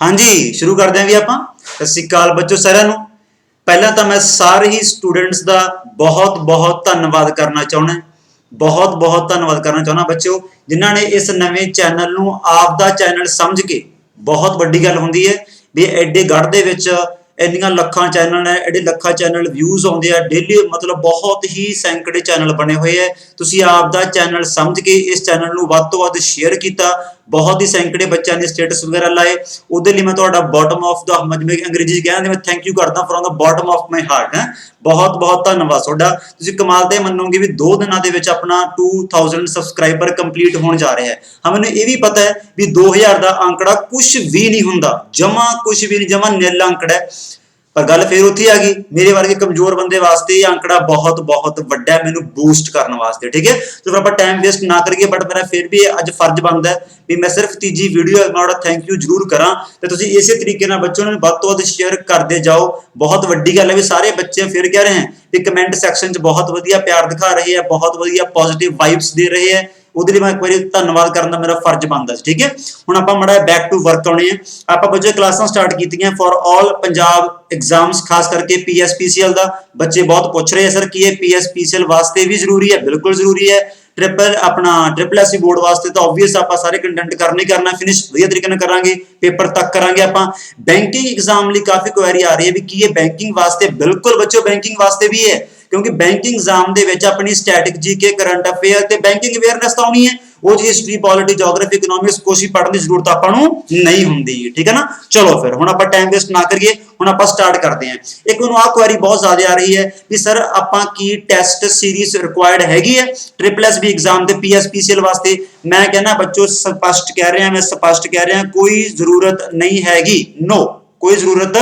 हाँ जी, शुरू करते हैं भी ਆਪਾਂ। ਸਤਿ ਸ਼੍ਰੀ ਅਕਾਲ ਬੱਚੋ ਸਾਰਿਆਂ ਨੂੰ। ਪਹਿਲਾਂ ਤਾਂ ਮੈਂ ਸਾਰੇ ਹੀ ਸਟੂਡੈਂਟਸ ਦਾ ਬਹੁਤ ਧੰਨਵਾਦ ਕਰਨਾ ਚਾਹੁੰਦਾ। ਬਹੁਤ ਧੰਨਵਾਦ ਕਰਨਾ ਚਾਹੁੰਦਾ ਬੱਚੋ, ਜਿਨ੍ਹਾਂ ਨੇ ਇਸ ਨਵੇਂ ਚੈਨਲ ਨੂੰ ਆਪ ਦਾ ਚੈਨਲ ਸਮਝ ਕੇ, ਬਹੁਤ ਵੱਡੀ ਗੱਲ ਹੁੰਦੀ ਹੈ ਵੀ ਐਡੇ ਗੜ੍ਹ ਦੇ ਵਿੱਚ ਇੰਨੀਆਂ ਲੱਖਾਂ ਚੈਨਲ ਨੇ, ਐਡੇ ਲੱਖਾਂ ਚੈਨਲ ਵਿਊਜ਼ ਆਉਂਦੇ ਆ ਡੇਲੀ, ਮਤਲਬ ਬਹੁਤ ਹੀ ਸੈਂਕੜੇ ਚੈਨਲ ਬਣੇ ਹੋਏ ਹੈ। ਤੁਸੀਂ ਆਪ ਦਾ ਚੈਨਲ ਸਮਝ ਕੇ ਇਸ ਚੈਨਲ ਨੂੰ ਵੱਧ ਤੋਂ ਵੱਧ ਸ਼ੇਅਰ ਕੀਤਾ, बहुत ही सैकड़े बच्चों ने स्टेटस वगैरह लाए, ਉਹਦੇ ਲਈ मैं ਤੁਹਾਡਾ बॉटम ऑफ द मैं अंग्रेजी कहते मैं थैंक यू करदा from the bottom of my heart है। बहुत धन्यवाद ਤੁਹਾਡਾ। ਤੁਸੀਂ ਕਮਾਲ ਤੇ ਮੰਨੋਗੇ ਵੀ 2 ਦਿਨਾਂ ਦੇ ਵਿੱਚ ਆਪਣਾ 2000 ਸਬਸਕ੍ਰਾਈਬਰ ਕੰਪਲੀਟ ਹੋਣ ਜਾ ਰਿਹਾ ਹੈ। ਹਾਂ, ਮੈਨੂੰ ਇਹ ਵੀ ਪਤਾ ਹੈ ਵੀ 2000 ਦਾ ਅੰਕੜਾ ਕੁਝ ਵੀ ਨਹੀਂ ਹੁੰਦਾ, ਜਮਾ ਕੁਝ ਵੀ ਨਹੀਂ, ਜਮਾ ਨਿਲ ਅੰਕੜਾ ਹੈ। पर गल फिर उत्थे आ गई, मेरे वर्गे कमजोर बंदे वास्ते ये आंकड़ा बहुत वड्डा है, मैनू बूस्ट करने वास्ते। ठीक है, तो फिर आप टाइम वेस्ट ना करिए, बट मेरा फिर भी अज फर्ज बनता है भी मैं सिर्फ तीजी वीडियो मैं थैंक यू जरूर करा। तो तुसीं इस तरीके नाल बच्चों ने वध तों वध शेयर करते जाओ। बहुत वड्डी गल है भी सारे बच्चे फिर कह रहे हैं भी कमेंट सैक्शन च बहुत वधिया प्यार दिखा रहे हैं, बहुत वधिया पॉजिटिव वाइब्स दे रहे हैं। ਉਹਦੇ ਲਈ ਮੈਂ ਇੱਕ ਵਾਰੀ ਧੰਨਵਾਦ ਕਰਨ ਦਾ ਮੇਰਾ ਫਰਜ਼ ਬਣਦਾ ਸੀ। ਠੀਕ ਹੈ, ਹੁਣ ਆਪਾਂ ਮੜਾ ਬੈਕ ਟੂ ਵਰਕ ਆਉਣੇ ਆ। ਆਪਾਂ ਬੱਚੇ ਕਲਾਸਾਂ ਸਟਾਰਟ ਕੀਤੀਆਂ ਫॉर ਆਲ ਪੰਜਾਬ एग्जाम्स, खास करके PSPCL ਦਾ ਬੱਚੇ ਬਹੁਤ ਪੁੱਛ ਰਹੇ ਆ ਸਰ ਕੀ ਇਹ PSPCL ਵਾਸਤੇ ਵੀ ਜ਼ਰੂਰੀ ਹੈ? ਬਿਲਕੁਲ ਜ਼ਰੂਰੀ ਹੈ। ट्रिपल एससी बोर्ड वास्ते तो ऑब्वियस आप सारे कंटेंट करना ही करना, फिनिश वधिया तरीके नाल करांगे, पेपर तक करांगे। आप बैंकिंग एग्जाम लिए काफ़ी क्वेरी आ रही है भी की ये बैंकिंग वास्ते? बिल्कुल बच्चों बैंकिंग वास्ते भी है, क्योंकि बैंकिंग एग्जाम दे विच अपनी स्टैटिक जीके, करंट अफेयर ते बैंकिंग अवेयरनेस तो आनी है। वो जी हिस्टरी, पॉलिटी, जोग्राफी, इकोनॉमिक्स कुछ भी पढ़ने की जरूरत आपां नूं नहीं हुंदी। ठीक है ना, चलो फिर हुण आपां टाइम वेस्ट ना करिए, हुण आपां स्टार्ट करते हैं। एक मैनूं आ क्वेरी बहुत ज़्यादा आ रही है कि सर आपां की टेस्ट सीरीज रिक्वायर्ड हैगी है ट्रिपल एस बी एग्जाम के PSPCL वास्ते? मैं कहना बच्चों स्पष्ट कह रहा, मैं स्पष्ट कह रहा, कोई जरूरत नहीं हैगी। नो, कोई जरूरत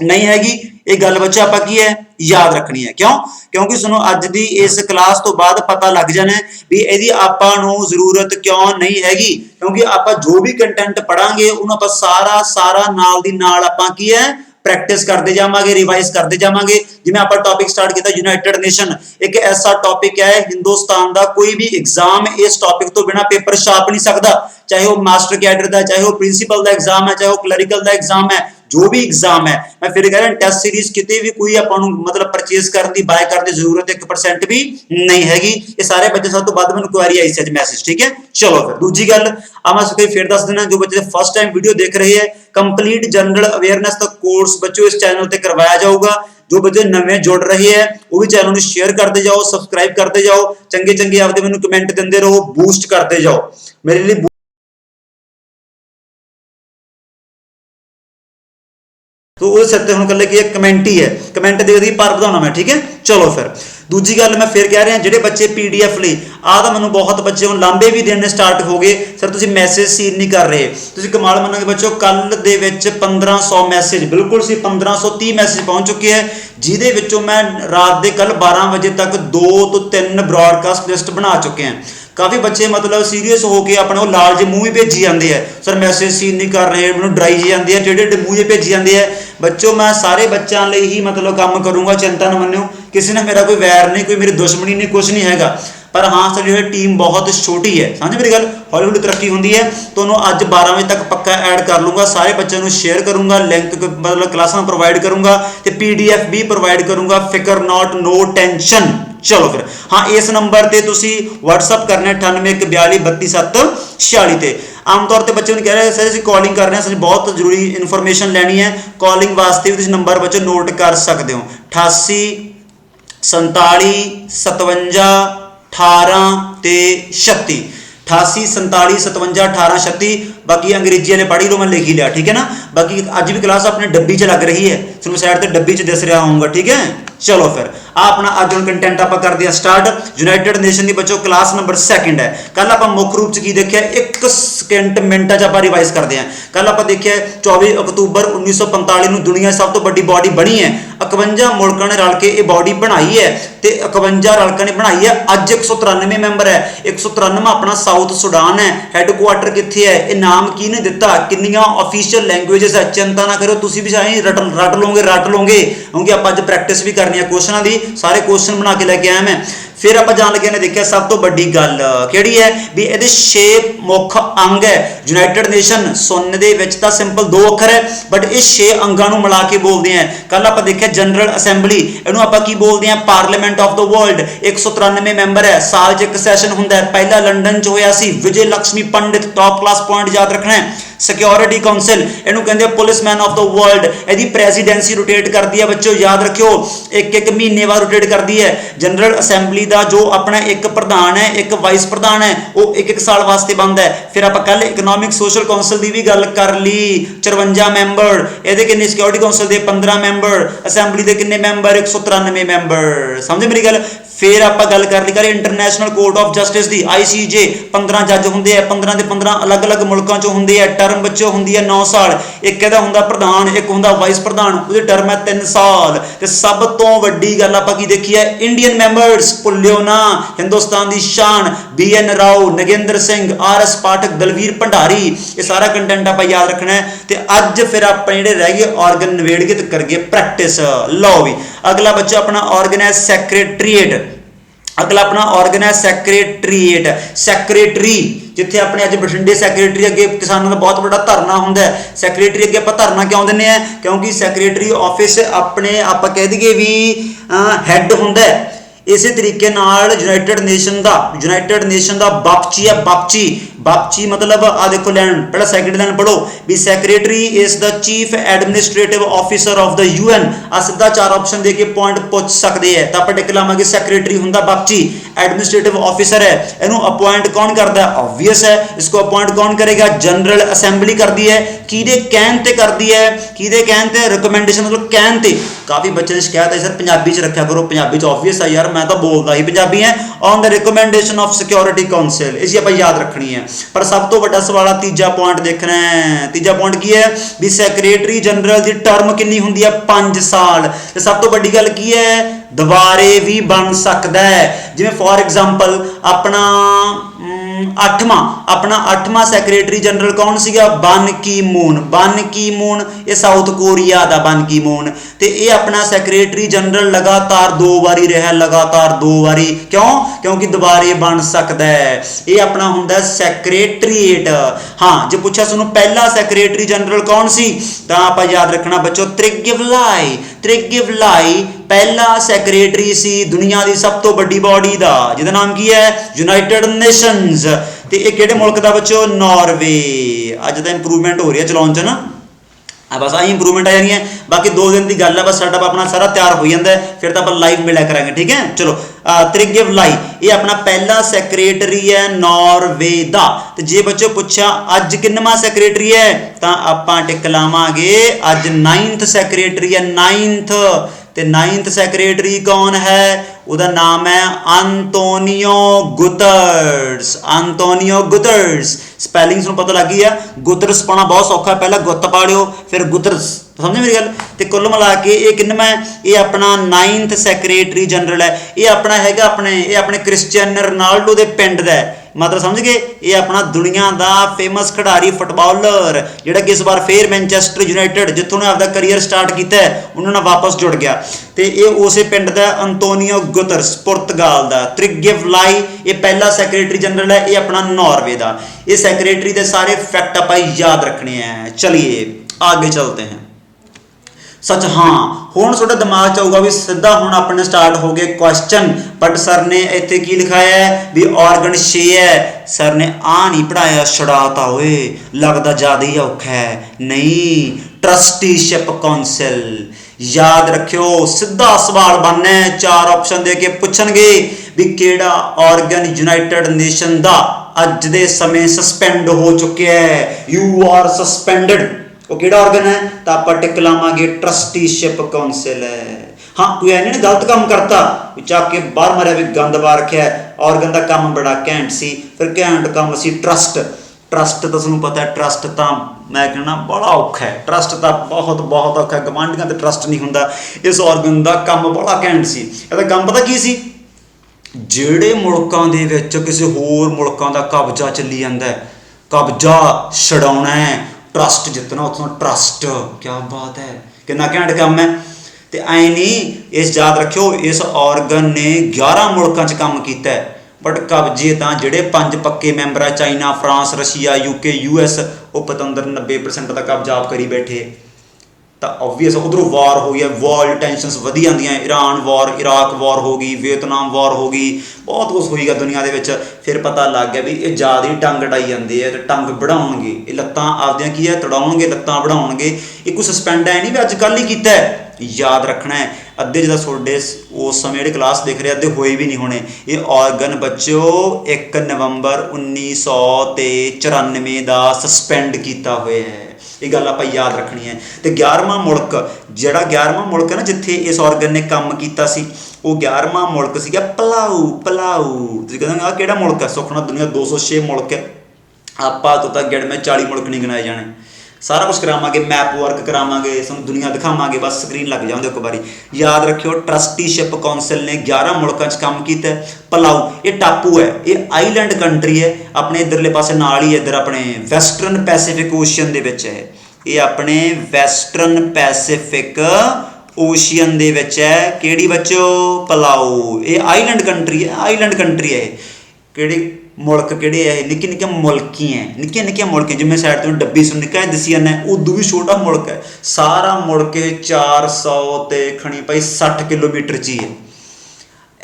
नहीं हैगी। ये गल बच्चे आप की है याद रखनी है। क्यों? क्योंकि सुनो अज दी इस क्लास तो बाद पता लग जाना भी यदि आपां नूं जरूरत क्यों नहीं हैगी, क्योंकि आपां जो भी कंटेंट पढ़ांगे उन्होंने आपां सारा नाल दी नाल आपां की है प्रैक्टिस करते जावांगे, रिवाइज करते जावांगे। जिवें आपां टॉपिक स्टार्ट किया यूनाइटेड नेशन, एक ऐसा टॉपिक है हिंदुस्तान का कोई भी एग्जाम इस टॉपिक तो बिना पेपर छाप नहीं सकता, चाहे वो मास्टर कैडर का, चाहे वो प्रिंसीपल का एग्जाम है, चाहे वो क्लरिकल का एग्जाम है, जो भी एग्जाम है। मैं फिर कह रहा टेस्ट सीरीज किते भी कोई आपां नूं मतलब परचेज करने की, बाय करने की जरूरत 1% भी नहीं हैगी। ये सारे बच्चे सब तो बाद मैनूं क्वेरी आई सी मैसेज। ठीक है, चलो फिर दूजी गल मैं फिर दस देना, जो बच्चे फर्स्ट टाइम वीडियो देख रहे हैं, कंप्लीट जनरल अवेयरनेस का कोर्स बच्चों इस चैनल पर करवाया जाऊगा। जो बच्चे नवे जुड़ रहे हैं वो भी चैनल को शेयर करते जाओ, सबसक्राइब करते जाओ, चंगे आपदे मैनूं कमेंट दिंदे रहो, बूस्ट करते जाओ। मेरे लिए तो उस सिर ते हुण कल्ले की कमेंट ही है, कमेंट दे पर बढ़ाना मैं। ठीक है, चलो फिर दूजी गल मैं फिर कह रहा, जिहड़े बच्चे PDF ਲਈ तो मैनूं बहुत बच्चे हुण लांभे भी देने स्टार्ट हो गए, सर तुसीं मैसेज सीन नहीं कर रहे। तुसीं कमाल मन्नोगे बच्चों, कल दे विच 1500 मैसेज, बिल्कुल सी 1530 मैसेज पहुंच चुके हैं, जिहदे विचों मैं रात दे कल 12 बजे तक 2 तो 3 ब्रॉडकास्ट लिस्ट बना चुके हैं। काफ़ी बच्चे मतलब सीरीयस होकर अपने वो लाल जे मूँह ही भेजी जाते हैं, सर मैसेज सीन नहीं कर रहे, मैं ड्राई जी आते हैं, टेढ़े मूँह जे भेजी जाते हैं। बच्चों मैं सारे बच्चों लिए ही मतलब काम करूँगा, चिंता न मन्नो, किसी ने मेरा कोई वैर नहीं, कोई मेरी दुश्मनी नहीं, कुछ नहीं हैगा। पर हाँ सर जो है टीम बहुत छोटी है, समझ मेरी गल, हौली हौली तरक्की होती है। तो उन्होंने अज 12 बजे तक पक्का ऐड कर लूँगा, सारे बच्चों को शेयर करूँगा, लिंक मतलब क्लासां प्रोवाइड करूँगा, तो PDF भी प्रोवाइड करूँगा, फिकर नॉट, नो टेंशन। चलो फिर हाँ, इस नंबर पर तुसी WhatsApp करना 9812327746 ते। आमतौर पर बच्चे कह रहे हैं सर असं कॉलिंग कर रहे हैं, बहुत जरूरी इन्फॉर्मेशन लैनी है, कॉलिंग वास्ते भी नंबर बच्चों नोट कर सकते हो 88 47 57 18 ते 36, 88 47 57 18 36। बाकी अंग्रेजी वाले पढ़ी लो, मैं लिख ही लिया। ठीक है ना, बाकी अज भी क्लास अपने डब्बी च लग रही है, तुम साइड से डब्बी च दस रहा होऊंगा। ठीक है, चलो फिर अपना अज हम कंटेंट आप करते हैं स्टार्ट। यूनाइटेड नेशन की बच्चों क्लास नंबर 2 है। कल आप मुख्य रूप से की देखिए, 1 सेकंड मिनटा आप रिवाइज करते हैं। कल आप देखिए 24 अक्तूबर 1945 में दुनिया सब तो बड़ी बॉडी बनी है, 51 मुल्कों ने रल के ये बॉडी बनाई है, तो 51 रलकों ने बनाई है। अज 193 मैंबर है, 193 अपना साउथ सुडान है, हैडकुआटर कितने है, ये नाम की ने दिता, किन्नियां ऑफिशियल लैंग्वेजेस है। चिंता ना करो, तुसी भी चाहे रट लोगे, क्योंकि आप अज प्रैक्टिस भी करनी है क्वेश्चनों की। सारे क्वेश्चन बना के लैके आया मैं। फिर आप जान लगे ने देखिया सब तो बड़ी गल किहड़ी है भी ये 6 मुख अंग है। यूनाइटेड नेशन सुनने दे विच तां सिंपल 2 अखर है बट ये 6 अंगां नूं मिला के बोलते हैं। कल आप देखिया जनरल असैंबली इहनूं आपां की बोलते हैं parliament of the world. 193 member है, साल च एक सैशन हुंदा है। पहला लंडन च होया सी, Vijay Lakshmi Pandit top class point याद रखना है। सिक्योरिटी काउंसिल इहनूं कहंदे पुलिसमैन ऑफ द वर्ल्ड। इहदी प्रेसिडेंसी रोटेट करती है बच्चों याद रखियो, एक महीने बाद रोटेट करती है। जनरल असैंबली का जो अपना एक प्रधान है एक वाइस प्रधान है वो एक साल वास्ते बनता है। फिर आप कल इकनॉमिक सोशल काउंसिल की भी गल कर ली, 54 मैंबर। ये किन्ने सिक्योरिटी काउंसिल के 15 मैंबर, असैंबली के किन्ने मैंबर 193 मैंबर। समझे मेरी गल। फिर आप गल कर ली कल इंटरनेशनल कोर्ट ऑफ जस्टिस की ICJ 15 जज होंगे, 15 के 15 अलग अलग मुल्कों चो होंगे है। टर्म बच्चों होंगी है 9 साल। एक होंगे प्रधान, एक होंगे वाइस प्रधान, उसकी टर्म है 3 साल। तो सब तो वड्डी गल आप की देखी है इंडियन मैंबरस भुल्लिओ ना, हिंदुस्तान की शान BN राव, नगेंद्र सिंह, RS पाठक, दलवीर भंडारी। ये सारा कंटेंट आप याद रखना है। तो अज फिर आप जो रह गए ऑर्गन नवेड़ के तो करगे प्रैक्टिस। लो भी अगला बच्चा अपना ऑर्गन है सैक्रेटरीएट। अगला अपना ऑर्गन है सैक्रेटरीएट, सैक्रेटरी जिथे अपने अज बठिंडे सैक्रेटरी अगे किसानों का बहुत बड़ा धरना होंगे। सैक्रेटरी अगे आप धरना क्यों देने हैं क्योंकि सैक्रेटरी ऑफिस अपने आप कह दीए भी हैड होंगे। इस तरीके यूनाइटेड नेशन का बापची है, बापची बापची मतलब आ देखो लैन पहला सैकेंड लैन पढ़ो भी secretary is the chief administrative officer of the UN। आ सीधा 4 ऑप्शन दे के पॉइंट पूछ सकते हैं। तो आप टिक लावांगे सैक्रेटरी होंगे बापची, एडमिनिस्ट्रेटिव ऑफिसर है। इनू अपॉइंट कौन करता है ऑब्वियस है, इसको अपॉइंट कौन करेगा जनरल असैंबली करती है। किहदे कहण ते करती है, किहदे कहण ते रिकमेंडेशन मतलब कहण ते। काफ़ी बच्चे की शिकायत है सर पंजाबी च रखा करो, पंजाबी च ऑब्वियस है यार मैं तो बोलता ही पंजाबी है। On the recommendation of security council इसी आप याद रखनी है। पर सब तो बड़ा सवाल तीजा पॉइंट देखना है। तीजा पॉइंट की है भी सैक्रेटरी जनरल की टर्म कितनी होंगी है 5 साल। तो सब तो बड़ी गल की है दोबारे भी बन सकता है। जिवें फॉर एग्जाम्पल अपना 8वां सैक्रेटरी जनरल कौन सीगा बन की मून। बन की मून ये साउथ कोरिया का बन की मून। तो ये अपना सैक्रेटरी जनरल लगातार 2 बारी रहा, लगातार 2 बारी। क्यों क्योंकि दोबारे बन सकता है। ये अपना होंगे सैक्रेटरीएट। हाँ जो पूछा सुनो पहला सैक्रेटरी जनरल कौन सी तो आप याद रखना बच्चों त्रिगवलाई। त्रिगवलाई पहला सैक्रेटरी सी दुनिया की सब तो बड़ी बॉडी का जिसका नाम की है यूनाइटेड नेशंस। तो ये किहड़े मुल्क का बच्चों नॉर्वे। अज तो इंप्रूवमेंट हो रही है चलाने च ना, बस आई इंप्रूवमेंट आ जानी है। बाकी 2 दिन की गल है बस साडा अपना सारा तैयार हो जाता है फिर तो आप लाइव मिलिया करांगे ठीक है। चलो त्रिगवलाई ये अपना पहला सैक्रेटरी है नॉर्वे का। तो जे बच्चों पूछा अज किन्नवां सैक्रेटरी है तो आप टिक लावांगे अज 9th सैक्रेटरी है 9th। तो 9th सैक्रेटरी कौन है उसका नाम है Antonio Guterres. Antonio Guterres spelling सुन पता लग गई है। गुतरस पाना बहुत सौखा है, पहला गुत पा लियो फिर गुतरस। समझे मेरी गल। तो कुल मिला के ये किन्नवां ये अपना 9th सैक्रेटरी जनरल है। ये अपना हैगा अपने क्रिस्चियन रोनाल्डो के पिंड का है। मतलब समझ गए ये अपना दुनिया का फेमस खिडारी फुटबॉलर जिहड़ा कि इस बार फिर मैनचेस्टर यूनाइटेड जिथों ने अपना करियर स्टार्ट किया है उन्होंने वापस जुड़ गया। तो ये उस पिंड का अंतोनियो गुतरस पुर्तगाल का। त्रिगवलाई ये पहला सैक्रेटरी जनरल है, ये अपना नॉर्वे का। ये सैक्रेटरी के सारे फैक्ट आप याद रखने हैं। चलिए आगे चलते हैं। सच हाँ हुण तुहाडे दिमाग च आऊगा भी सीधा हुण अपने स्टार्ट हो गए क्वेश्चन। बट सर ने इत्थे की लिखाया है भी ऑर्गन 6 है। सर ने आ नहीं पढ़ाया छड़ाता होए लगता ज़्यादा ही औखा है। नहीं ट्रस्टीशिप काउंसिल याद रखियो सीधा सवाल बनना है। 4 ऑप्शन दे के पूछणगे भी केड़ा ऑर्गन यूनाइटेड नेशन का अज दे समय सस्पेंड हो चुके है। यू आर सस्पेंडेड वो केड़ा ऑर्गन है तो आप टिक लावांगे ट्रस्टीशिप काउंसिल है। हाँ कोई ऐ गलत काम करता चाक के बाहर मारिया भी गंद बार रखा है। ऑर्गन का काम बड़ा घैंट सी फिर घैंट काम सी ट्रस्ट। ट्रस्ट तो तुहानूं पता है ट्रस्ट तो मैं कहना बड़ा औखा है। ट्रस्ट तो बहुत बहुत औखा है। गवांढियां ते ट्रस्ट नहीं हुंदा। इस ऑर्गन का काम बड़ा घैंट सी। इहदा काम पता की सी जिहड़े मुल्कां दे विच किसी होर मुल्कां दा कब्जा चली जांदा है कब्जा छड़ाउणा है ट्रस्ट जितना उतना ट्रस्ट। क्या बात है कितना घैंट काम है। ਤੇ ਐ ਨਹੀਂ ਇਸ याद रखियो इस ऑर्गन ने 11 मुल्कों च काम किया है बट कब्जे तो जोड़े 5 पक्के मैंबर है China France Russia UK US वो पतंदर 90% का कब्जा आप करी बैठे तो ओबवियस उधरों वार हो गई वर्ल्ड टेंशनस वधी आंदियां ईरान वार इराक वार हो गई वियतनाम वार हो गई बहुत कुछ होएगा दुनिया के विच फिर पता लग गया भी ये ज़्यादा ही टंग अड़ाई जाते हैं तो टंग बढ़ाउणगे ये लत्तां आपदियां की है तड़ाउणगे लत्तां बढ़ाउणगे ये कोई सस्पेंड है नहीं भी अज कल ही कीता है याद रखना है अद्धे जिदा सोडे उस समय जिहड़े क्लास देख रहे अद्धे होए भी नहीं होने ये ऑर्गन बच्चों 1 नवंबर 1994 का सस्पेंड किया हुआ है ये गल आप याद रखनी है तो 11वां मुल्क जिहड़ा 11वां मुल्क है ना जिथे इस ऑर्गन ने काम किया सी वो 11वां मुल्क सीगा पलाऊ पलाऊ तुसीं कहंदे आ किहड़ा मुल्क है सुखना दुनिया 206 मुल्क है आपां तो तक गड़ में 40 मुल्क नहीं गिनाए जाने सारा कुछ करावांगे मैप वर्क करावांगे तुहानूं दुनिया दिखावांगे बस स्क्रीन लग जाओ एक बारी याद रखियो ट्रस्टीशिप कौंसल ने 11 मुल्कों च काम किया पलाऊ ये टापू है ये आईलैंड कंट्री है अपने इधरले पासे नाल ही इधर अपने वैसटर्न पैसीफिक ओशियन दे विच है ये अपने वैसटर्न पैसीफिक ओशियन दे विच है किहड़ी बच्चो पलाऊ ये आईलैंड कंट्री है किहड़ी मुल्क किहड़े है निक्के निक्के मुल्क ही हैं निक्के मुल्क जिम्मे साइड तो डब्बी सुन निक्का दसी जाना उदू भी छोटा मुल्क है सारा मुल्क 400 ते खणी भाई 60 किलोमीटर च ही है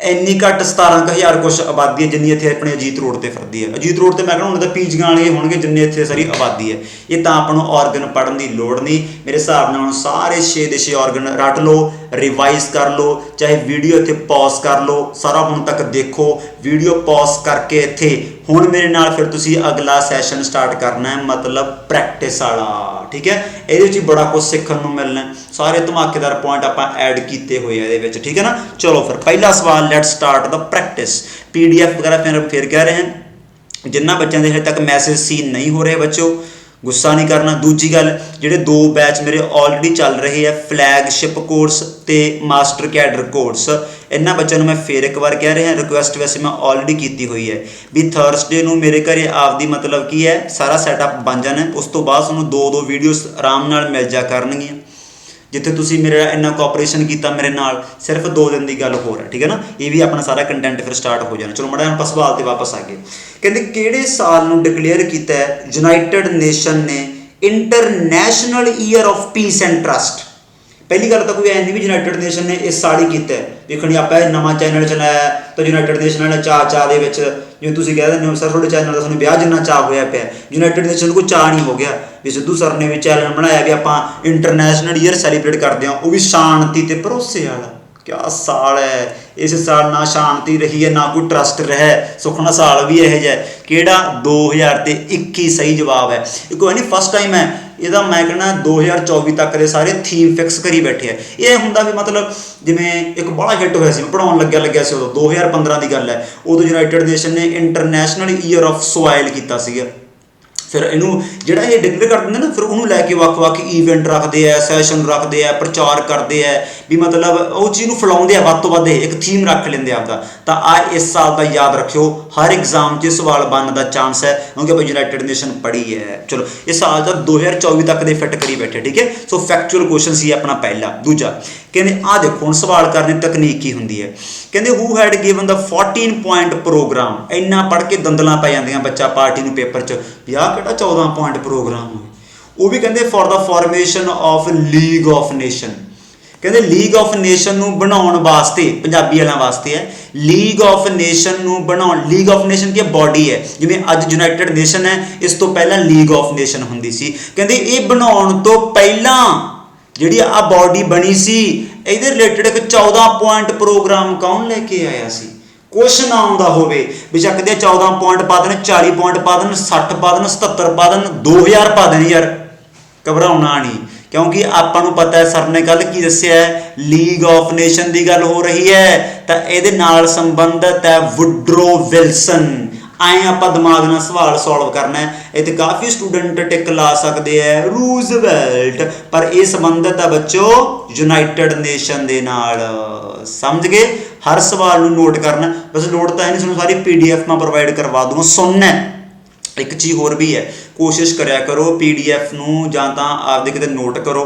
इन्नी घट 17,000 कुछ आबादी है जिन्नी इत्थे अपने अजीत रोड से फिरती है अजीत रोड से मैं कहना हुण तां पीजियां वाले होणगे जिन्नी इत्थे सारी आबादी है ये तां आपां नूं ऑर्गन पढ़न की लोड़ नहीं मेरे हिसाब नाल सारे 6 दे 6 ऑर्गन रट लो रिवाइज कर लो चाहे वीडियो इत्थे पॉज कर लो सारा हुण तक देखो वीडियो पॉज करके इत्थे हुण मेरे नाल फिर तुसीं अगला सैशन स्टार्ट करना है मतलब प्रैक्टिस वाला ठीक है ये बड़ा कुछ सीखने को मिलना सारे धमाकेदार पॉइंट आप ऐड किए हुए हैं ठीक है ना चलो फिर पहला सवाल let start the practice PDF वगैरह फिर कह रहे हैं जिन्होंने बच्चों के हजे तक मैसेज सीन नहीं हो रहे बच्चों गुस्सा नहीं करना दूजी गल जिहड़े 2 बैच मेरे ऑलरेडी चल रहे हैं फ्लैगशिप कोर्स ते मास्टर कैडर कोर्स इन्होंने बच्चों मैं फिर एक बार कह रहे हैं रिक्वेस्ट वैसे मैं ऑलरेडी की हुई है भी थर्सडे नूं मेरे घरे आपदी मतलब की है सारा सैटअप बन जाना उस तो बाद तुहानूं 2 वीडियोस आराम नाल मिल जा करनगियां जिथे तुसीं मेरा इन्ना कोऑपरेशन किया मेरे नाल सिर्फ 2 दिन की गल हो रहा ठीक है ना ये भी अपना सारा कंटेंट फिर स्टार्ट हो जाना चलो माड़ा आप सवाल ते वापस आ गए कहते किहड़े साल नूं डिक्लेयर किया है यूनाइटेड नेशन ने international year of peace and trust पहली गल तो कोई ऐ नहीं भी यूनाइटेड नेशन ने इस साल ही किया है देखनी आप नवा चैनल चलाया तो यूनाइटेड नेशन ने चाह दे विच जिवें तुसीं कह दिंदे हो सर थोड़े चैनल का ब्याह जिन्ना चाह होया पिया यूनाइटेड नेशन को चाह नहीं हो गया भी सिद्धू सर ने भी चैनल बनाया भी आप इंटरनैशनल ईयर सैलीब्रेट करते हैं वो भी शांति ते भरोसे वाला क्या साल है इस साल ना शांति रही है ना कोई ट्रस्ट रहा सुखना साल भी यह है किहड़ा 2021 सही जवाब है कोई नहीं फर्स्ट टाइम है ਇਹਦਾ मैं कहना 2024 तक के सारे थीम फिक्स करी बैठे है ये हुंदा भी मतलब जिवें एक बड़ा हिट होया सी पढ़ाउण लग्या सी उदों 2015 की गल है उदों यूनाइटेड नेशन ने इंटरनैशनल ईयर ऑफ सॉइल कीता सीगा फिर इनू जिहड़ा ये डिक्लेयर कर देंगे ना फिर उन्होंने लैके वक्-वक् ईवेंट रखते हैं सैशन रखते हैं प्रचार करते हैं भी मतलब उस चीज़ को फैलाते हैं वध तो वध एक थीम रख लेंगे आपका तो आ इस साल का याद रखियो हर एग्जाम से सवाल बनने का चांस है क्योंकि आप यूनाइटेड नेशन पढ़ी है चलो इस साल का 2024 तक के फिट करी बैठे ठीक है सो फैक्चुअल क्वेश्चन सी अपना पहला दूजा कहते आ देखो हुण सवाल करने तकनीक की होंगी है कहते who had given the 14 point programme इन्ना पढ़ के दंदलां पै जांदियां बच्चा पार्टी नूं पेपर च यार किहड़ा 14 पॉइंट प्रोग्राम हो वो भी कहते for the formation of league of nation कहते लीग ऑफ नेशन नूं बनाउण वास्ते पंजाबी वालों वास्ते है लीग ऑफ नेशन नूं बनाउण लीग ऑफ नेशन की बॉडी है जिवें अज यूनाइटेड नेशन है इस तो पहला लीग ऑफ नेशन हुंदी सी कहते ये बनाउण तो पहला जिहड़ी आ बॉडी बनी सी इहदे रिलेटेड एक 14 पॉइंट प्रोग्राम कौन लेके आया सी क्वेश्चन आउंदा होवे बेशक दे 14 पॉइंट पा देन 40 पॉइंट पा देन 60 पा देन 77 पा देन 2000 पा देन यार घबराउणा नहीं क्योंकि आपां नूं पता है सर ने कल की दस्सिया है लीग ऑफ नेशन की गल हो रही है तो इहदे नाल संबंधित है वुड्रो विल्सन आए आप दिमाग नाल सवाल सॉल्व करना है इत्थे काफ़ी स्टूडेंट टिक ला सकते हैं रूजवेल्ट पर यह संबंधित है बच्चों यूनाइटेड नेशन दे नाल समझ गए हर सवाल नूं नोट करना बस लोड़ तो है नहीं तुहानूं सारी PDF मैं प्रोवाइड करवा दूँगा सुनना एक चीज़ होर भी है कोशिश करा करो PDF नूं जां तां आपदे किते नोट करो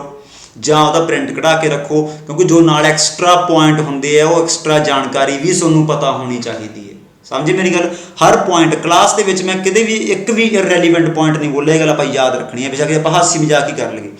ਜਾਂ ਉਹਦਾ ਪ੍ਰਿੰਟ ਕਢਾ ਕੇ ਰੱਖੋ, ਕਿਉਂਕਿ ਜੋ ਨਾਲ ਐਕਸਟਰਾ ਪੁਆਇੰਟ ਹੁੰਦੇ ਆ ਉਹ ਐਕਸਟਰਾ ਜਾਣਕਾਰੀ ਵੀ ਤੁਹਾਨੂੰ ਪਤਾ ਹੋਣੀ ਚਾਹੀਦੀ ਹੈ। ਸਮਝੇ ਮੇਰੀ ਗੱਲ? ਹਰ ਪੁਆਇੰਟ ਕਲਾਸ ਦੇ ਵਿੱਚ ਮੈਂ ਕਿਤੇ ਵੀ ਇੱਕ ਵੀ ਇਰਰੈਲੀਵੈਂਟ ਪੁਆਇੰਟ ਨਹੀਂ ਬੋਲਿਆ, ਇਹ ਗੱਲ ਆਪਾਂ ਯਾਦ ਰੱਖਣੀ ਹੈ, ਬੇਸ਼ੱਕ ਆਪਾਂ ਹਾਸੀ ਮਜ਼ਾਕ ਹੀ ਕਰ ਲਈਏ।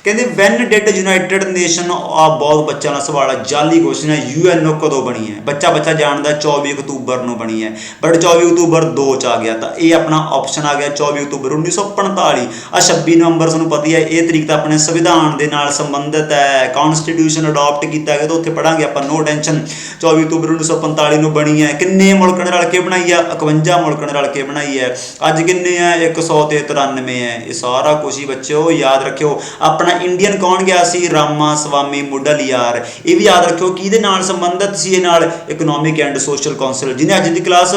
ਕਹਿੰਦੇ ਵੈਨ ਡਿਡ ਯੂਨਾਈਟਿਡ ਨੇਸ਼ਨ ਆ, ਬਹੁਤ ਬੱਚਿਆਂ ਦਾ ਸਵਾਲ ਹੈ, ਜਾਲੀ ਕੁਐਸਚਨ ਹੈ। UNO ਕਦੋਂ ਬਣੀ ਹੈ? ਬੱਚਾ ਜਾਣਦਾ 24 ਅਕਤੂਬਰ ਨੂੰ ਬਣੀ ਹੈ, ਬਟ 24 ਅਕਤੂਬਰ 2 ਚ ਆ ਗਿਆ, ਤਾਂ ਇਹ ਆਪਣਾ ਆਪਸ਼ਨ ਆ ਗਿਆ 24 ਅਕਤੂਬਰ 1945। ਆ 26 ਨਵੰਬਰ ਤੁਹਾਨੂੰ ਪਤਾ ਹੀ ਹੈ, ਇਹ ਤਰੀਕ ਤਾਂ ਆਪਣੇ ਸੰਵਿਧਾਨ ਦੇ ਨਾਲ ਸੰਬੰਧਿਤ ਹੈ, ਕੌਨਸਟੀਟਿਊਸ਼ਨ ਅਡਾਪਟ ਕੀਤਾ ਗਿਆ, ਤਾਂ ਉੱਥੇ ਪੜਾਂਗੇ ਆਪਾਂ, ਨੋ ਟੈਨਸ਼ਨ। 24 ਅਕਤੂਬਰ 1945 ਨੂੰ ਬਣੀ ਹੈ। ਕਿੰਨੇ ਮੁਲਕਾਂ ਨੇ ਰਲ ਕੇ ਬਣਾਈ ਆ? 51 ਮੁਲਕਾਂ ਨੇ ਰਲ ਕੇ ਬਣਾਈ ਹੈ। ਅੱਜ ਕਿੰਨੇ ਆ? 100 ਤੇ 93 ਹੈ। ਇਹ ਸਾਰਾ ਕੁਛ ਹੀ ਬੱਚਿਓ ਯਾਦ ਰੱਖਿਓ। ਆਪਣਾ ਇੰਡੀਅਨ ਕੌਣ ਗਿਆ ਸੀ? ਰਾਮਾ ਸਵਾਮੀ ਮੁੱਢਲੀਆਰ। ਇਹ ਵੀ ਯਾਦ ਰੱਖਿਓ ਕਿਹਦੇ ਨਾਲ ਸੰਬੰਧਿਤ ਸੀ? ਇਹ ਨਾਲ ਇਕਨੋਮਿਕ ਐਂਡ ਸੋਸ਼ਲ ਕਾਉਂਸਲ। ਜਿਹਨੇ ਅੱਜ ਦੀ ਕਲਾਸ